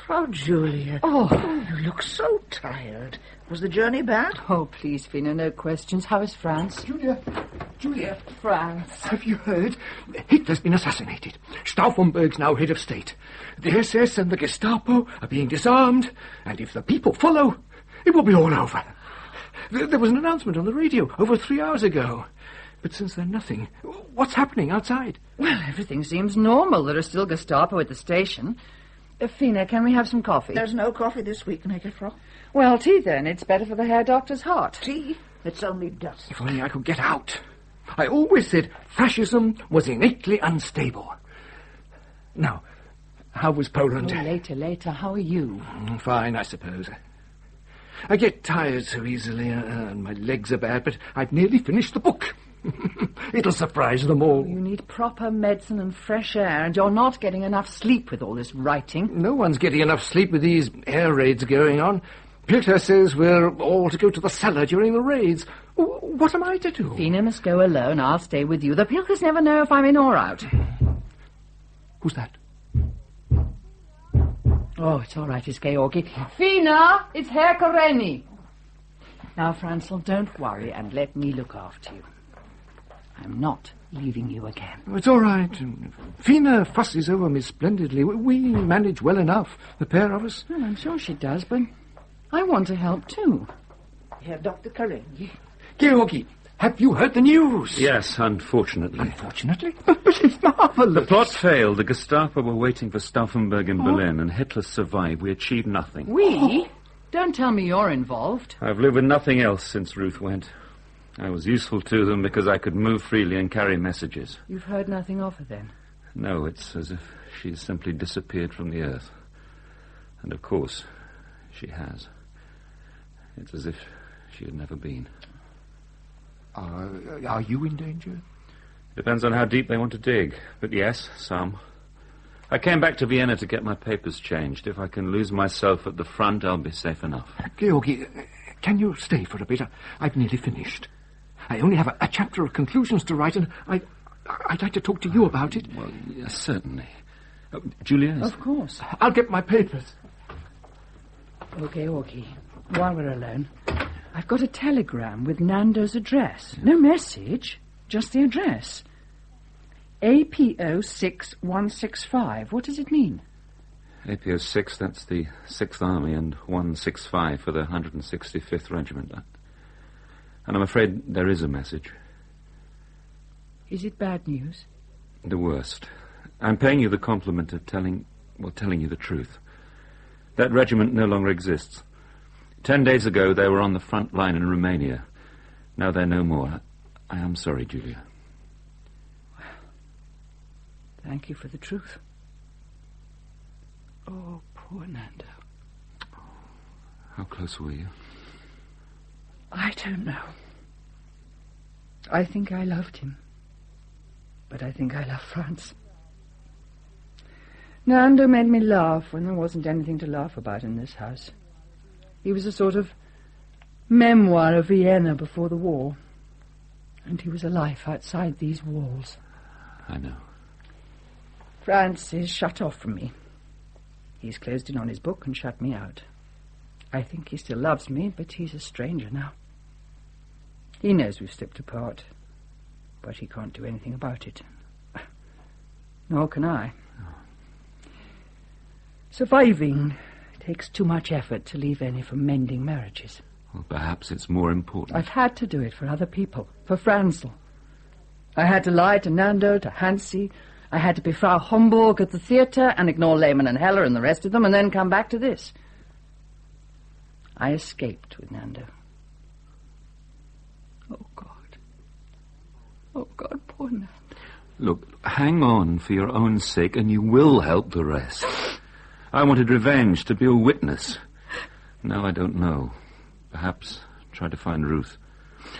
Speaker 6: Frau Julia.
Speaker 11: Oh,
Speaker 6: you look so tired. Was the journey bad?
Speaker 11: Oh, please, Fina, no questions. How is France?
Speaker 8: Julia.
Speaker 11: France.
Speaker 8: Have you heard? Hitler's been assassinated. Stauffenberg's now head of state. The SS and the Gestapo are being disarmed, and if the people follow, it will be all over. There was an announcement on the radio over 3 hours ago. But since then, nothing. What's happening outside?
Speaker 11: Well, everything seems normal. There are still Gestapo at the station. Fina, can we have some coffee?
Speaker 6: There's no coffee this week, Frau.
Speaker 11: Well, tea then. It's better for the Herr Doctor's heart.
Speaker 6: Tea? It's only dust.
Speaker 8: If only I could get out. I always said fascism was innately unstable. Now, how was Poland?
Speaker 11: Oh, later. How are you?
Speaker 8: Fine, I suppose. I get tired so easily, and my legs are bad, but I've nearly finished the book. It'll surprise them all.
Speaker 11: You need proper medicine and fresh air, and you're not getting enough sleep with all this writing.
Speaker 8: No one's getting enough sleep with these air raids going on. Pilker says we're all to go to the cellar during the raids. What am I to do?
Speaker 11: Fina must go alone. I'll stay with you. The Pilkers never know if I'm in or out.
Speaker 8: Who's that?
Speaker 11: Oh, it's all right, it's Georgi. Fina, it's Herr Karenni. Now, Franzel, don't worry and let me look after you. I'm not leaving you again.
Speaker 8: It's all right. Fina fusses over me splendidly. We manage well enough, the pair of us.
Speaker 11: Well, I'm sure she does, but I want to help too.
Speaker 6: Herr Dr. Karenni.
Speaker 8: Georgi, have you heard the news?
Speaker 9: Yes, unfortunately.
Speaker 8: Unfortunately? But it's marvellous.
Speaker 9: The plot failed. The Gestapo were waiting for Stauffenberg in Berlin, and Hitler survived. We achieved nothing.
Speaker 11: We? Don't tell me you're involved.
Speaker 9: I've lived with nothing else since Ruth went. I was useful to them because I could move freely and carry messages.
Speaker 11: You've heard nothing of her, then?
Speaker 9: No, it's as if she's simply disappeared from the earth. And of course, she has. It's as if she had never been.
Speaker 8: Are you in danger?
Speaker 9: Depends on how deep they want to dig. But yes, some. I came back to Vienna to get my papers changed. If I can lose myself at the front, I'll be safe enough.
Speaker 8: Georgi, can you stay for a bit? I've nearly finished. I only have a chapter of conclusions to write, and I'd like to talk to you about it.
Speaker 9: Well, yes, certainly. Julia?
Speaker 11: Of course.
Speaker 8: I'll get my papers.
Speaker 11: Okay, while we're alone, I've got a telegram with Nando's address. No message, just the address. APO 6165. What does it mean?
Speaker 9: APO 6, that's the 6th Army, and 165 for the 165th Regiment. And I'm afraid there is a message.
Speaker 11: Is it bad news?
Speaker 9: The worst. I'm paying you the compliment of telling you the truth. That regiment no longer exists. 10 days ago, they were on the front line in Romania. Now they're no more. I am sorry, Julia.
Speaker 11: Thank you for the truth. Oh, poor Nando.
Speaker 9: How close were you?
Speaker 11: I don't know. I think I loved him. But I think I love France. Nando made me laugh when there wasn't anything to laugh about in this house. He was a sort of memoir of Vienna before the war. And he was a life outside these walls.
Speaker 9: I know.
Speaker 11: France is shut off from me. He's closed in on his book and shut me out. I think he still loves me, but he's a stranger now. He knows we've slipped apart, but he can't do anything about it. Nor can I. Surviving takes too much effort to leave any for mending marriages.
Speaker 9: Well, perhaps it's more important.
Speaker 11: I've had to do it for other people, for Franzel. I had to lie to Nando, to Hansi. I had to be Frau Homburg at the theatre and ignore Lehmann and Heller and the rest of them and then come back to this. I escaped with Nando. Oh, God. Oh, God, poor Nando.
Speaker 9: Look, hang on for your own sake and you will help the rest. I wanted revenge, to be a witness. Now I don't know. Perhaps try to find Ruth.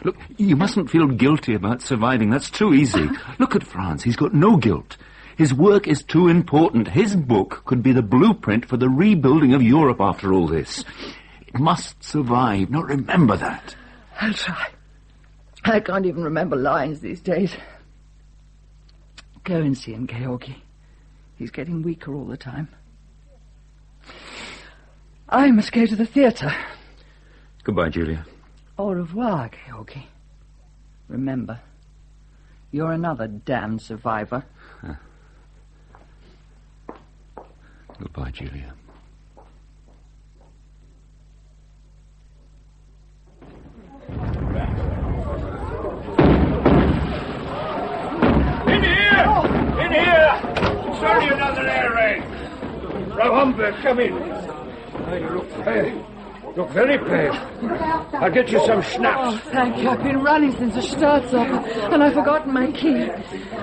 Speaker 9: Look, you mustn't feel guilty about surviving. That's too easy. Look at Franz. He's got no guilt. His work is too important. His book could be the blueprint for the rebuilding of Europe after all this.
Speaker 10: It must survive. Now remember that.
Speaker 3: I'll try. I can't even remember lines these days. Go and see him, Georgi. He's getting weaker all the time. I must go to the theatre.
Speaker 9: Goodbye, Julia.
Speaker 3: Au revoir, Georgi. Remember, you're another damned survivor.
Speaker 9: Goodbye, Julia.
Speaker 10: In here! In here! Sorry, another air raid. Frau Homburg, come in. Oh, you look pale. Look very pale. I'll get you some schnapps.
Speaker 11: Oh, thank you. I've been running since the Staatsoper, and I've forgotten my key.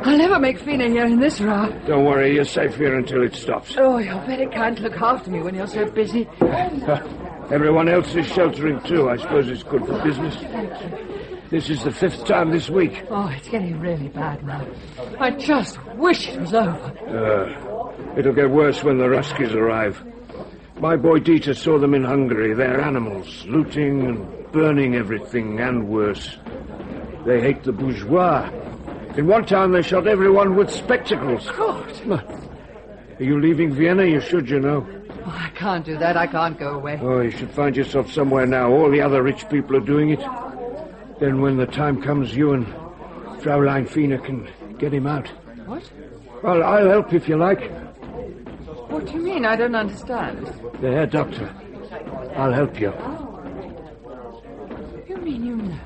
Speaker 11: I'll never make Fina here in this row.
Speaker 10: Don't worry, you're safe here until it stops.
Speaker 11: Oh, you're very kind to look after me when you're so busy.
Speaker 10: Everyone else is sheltering too. I suppose it's good for business.
Speaker 11: Thank you.
Speaker 10: This is the 5th time this week.
Speaker 11: Oh, it's getting really bad now. I just wish it was over.
Speaker 10: It'll get worse when the Ruskies arrive. My boy Dieter saw them in Hungary. They're animals, looting and burning everything, and worse. They hate the bourgeois. In one town they shot everyone with spectacles.
Speaker 11: God!
Speaker 10: Are you leaving Vienna? You should, you know.
Speaker 11: Oh, I can't do that. I can't go away.
Speaker 10: Oh, you should find yourself somewhere now. All the other rich people are doing it. Then when the time comes, you and Fraulein Fina can get him out.
Speaker 11: What?
Speaker 10: Well, I'll help if you like.
Speaker 11: What do you mean? I don't understand.
Speaker 10: The Herr Doctor. I'll help you.
Speaker 11: You mean you know?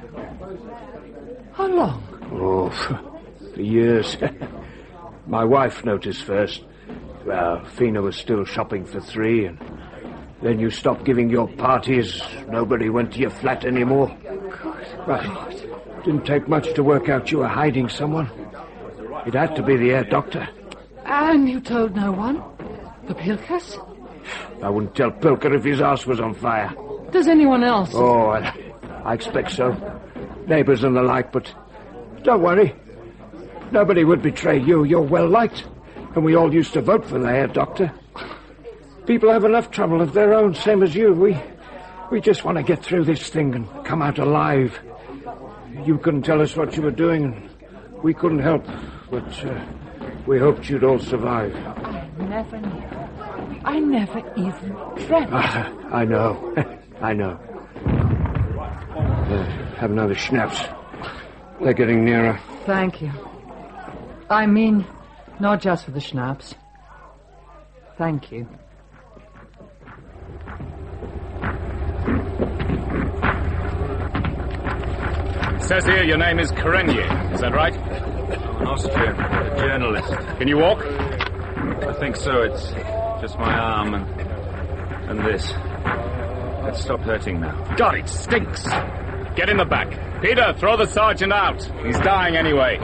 Speaker 11: How long?
Speaker 10: Oh, for years. My wife noticed first. Well, Fina was still shopping for 3, and then you stopped giving your parties. Nobody went to your flat anymore. Right. Didn't take much to work out you were hiding someone. It had to be the Herr Doctor.
Speaker 11: And you told no one? The Pilkers?
Speaker 10: I wouldn't tell Pilker if his house was on fire.
Speaker 11: Does anyone else?
Speaker 10: Oh, I expect so. Neighbours and the like, but don't worry. Nobody would betray you. You're well liked. And we all used to vote for the Herr Doctor. People have enough trouble of their own, same as you. We just want to get through this thing and come out alive. You couldn't tell us what you were doing, and we couldn't help. But we hoped you'd all survive.
Speaker 11: I never knew. I never even dreamt.
Speaker 10: I know. I know. Have another schnapps. They're getting nearer.
Speaker 11: Thank you. I mean, not just for the schnapps. Thank you.
Speaker 20: It says here your name is Karenye. Is that right?
Speaker 9: An Austrian, a journalist.
Speaker 20: Can you walk?
Speaker 9: I think so. It's just my arm and this. It's stopped hurting now.
Speaker 20: God, it stinks. Get in the back. Peter, throw the sergeant out. He's dying anyway.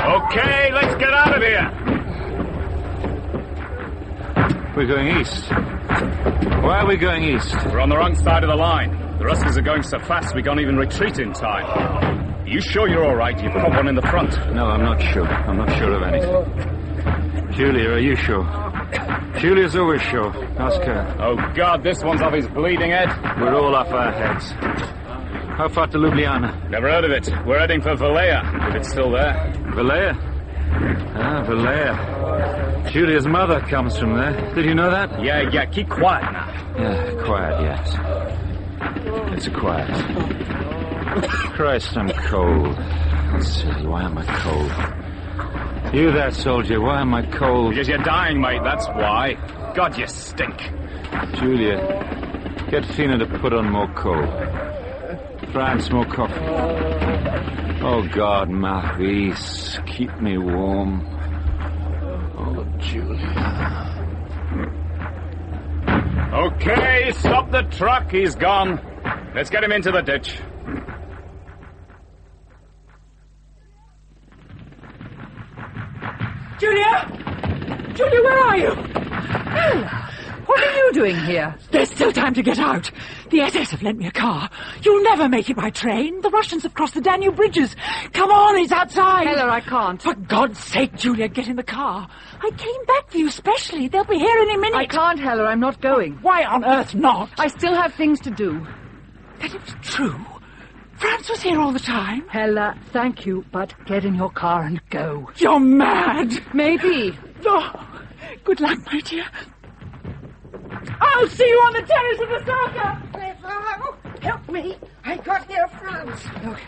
Speaker 20: Okay, let's get out of here.
Speaker 9: We're going east. Why are we going east?
Speaker 20: We're on the wrong side of the line. The Ruskies are going so fast we can't even retreat in time. Are you sure you're all right? You've got one in the front.
Speaker 9: No, I'm not sure. I'm not sure of anything. Julia, are you sure? Julia's always sure. Ask her.
Speaker 20: Oh, God, this one's off his bleeding head.
Speaker 9: We're all off our heads. How far to Ljubljana?
Speaker 20: Never heard of it. We're heading for Valea, if it's still there.
Speaker 9: Valea? Ah, Valea. Julia's mother comes from there. Did you know that?
Speaker 20: Yeah, keep quiet now.
Speaker 9: Yeah, quiet, yes. It's quiet. Christ, I'm cold. Let's see, why am I cold? You there, soldier, why am I cold?
Speaker 20: Because you're dying, mate, that's why. God, you stink.
Speaker 9: Julia, get Fina to put on more coal. Try and smoke coffee. Oh, God, Maurice, keep me warm. Oh, Julia.
Speaker 20: Okay, stop the truck. He's gone. Let's get him into the ditch.
Speaker 19: Julia! Julia, where are you? Ella!
Speaker 11: What are you doing here?
Speaker 19: There's still time to get out. The SS have lent me a car. You'll never make it by train. The Russians have crossed the Danube bridges. Come on, it's outside.
Speaker 11: Heller, I can't.
Speaker 19: For God's sake, Julia, get in the car. I came back for you specially. They'll be here any minute.
Speaker 11: I can't, Heller. I'm not going.
Speaker 19: Why on earth not?
Speaker 11: I still have things to do.
Speaker 19: Then it was true. Franz was here all the time.
Speaker 11: Heller, thank you, but get in your car and go.
Speaker 19: You're mad.
Speaker 11: Maybe.
Speaker 19: Oh, good luck, my dear. I'll see you on the terrace of the Sarka.
Speaker 6: Help me. I got here, Franz.
Speaker 11: Look,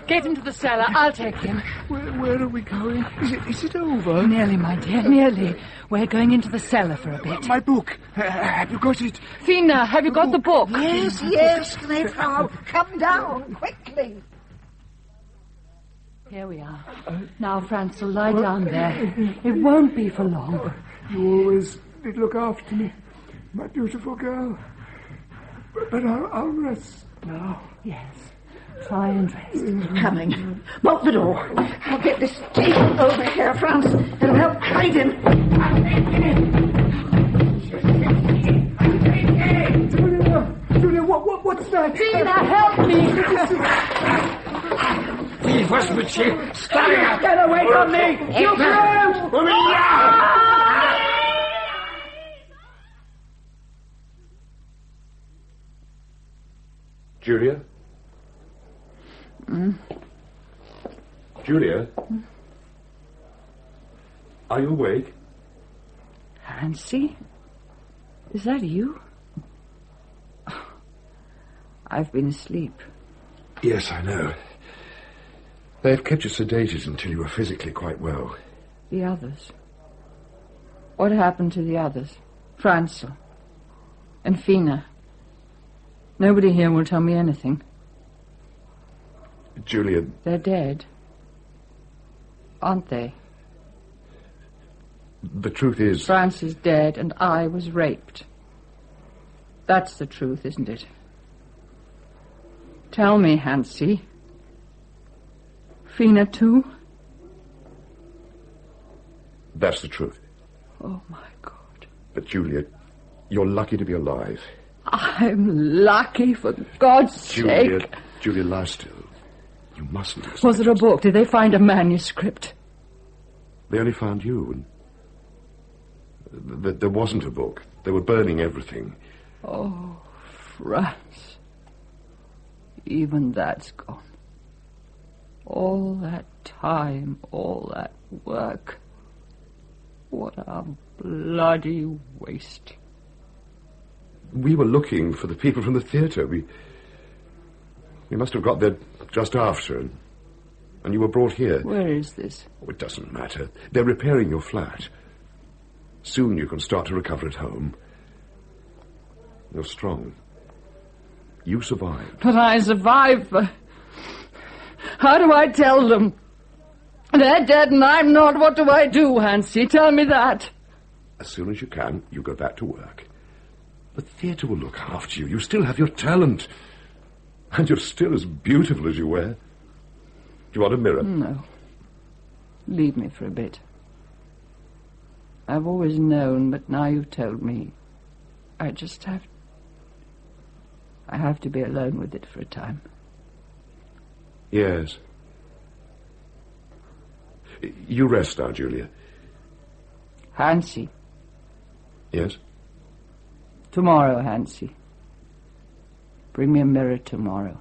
Speaker 11: get him to the cellar. I'll take him.
Speaker 8: Where are we going? Is it over?
Speaker 11: Nearly, my dear, nearly. We're going into the cellar for a bit.
Speaker 8: My book. Have you got it?
Speaker 11: Fina, have you got the book?
Speaker 6: Yes, Frau. Come down, quickly.
Speaker 11: Here we are. Now, Franz, will lie down there. It won't be for long.
Speaker 8: You always did look after me, my beautiful girl. But I'll rest now.
Speaker 11: Yes. Try and rest.
Speaker 6: Coming. Bolt the door. I'll get this table over here, Franz. It'll help hide him.
Speaker 8: Julia, what's that?
Speaker 11: Fina, help me!
Speaker 8: Get away from me! You
Speaker 4: Julia? Julia? Are you awake?
Speaker 3: Hansie? Is that you? I've been asleep.
Speaker 4: Yes, I know. They've kept you sedated until you were physically quite well.
Speaker 3: The others? What happened to the others? Franzel and Fina? Nobody here will tell me anything.
Speaker 4: Julia...
Speaker 3: They're dead. Aren't they?
Speaker 4: The truth is...
Speaker 3: France is dead and I was raped. That's the truth, isn't it? Tell me, Hansie. Fina too?
Speaker 4: That's the truth.
Speaker 3: Oh, my God.
Speaker 4: But, Julia, you're lucky to be alive.
Speaker 3: I'm lucky, for God's sake.
Speaker 4: Julia, lie still. You mustn't accept
Speaker 3: Was it a book? Did they find a manuscript?
Speaker 4: They only found you, and... There wasn't a book. They were burning everything.
Speaker 3: Oh, France. Even that's gone. All that time, all that work. What a bloody waste.
Speaker 4: We were looking for the people from the theatre. We must have got there just after, and you were brought here.
Speaker 3: Where is this?
Speaker 4: Oh, it doesn't matter. They're repairing your flat. Soon you can start to recover at home. You're strong. You survived.
Speaker 3: But I survived. How do I tell them? They're dead and I'm not. What do I do, Hansie? Tell me that.
Speaker 4: As soon as you can, you go back to work. The theatre will look after you. You still have your talent. And you're still as beautiful as you were. Do you want a mirror?
Speaker 3: No. Leave me for a bit. I've always known, but now you've told me. I have to be alone with it for a time.
Speaker 4: Yes. You rest now, Julia.
Speaker 3: Hansie.
Speaker 4: Yes?
Speaker 3: Tomorrow, Hansie. Bring me a mirror tomorrow.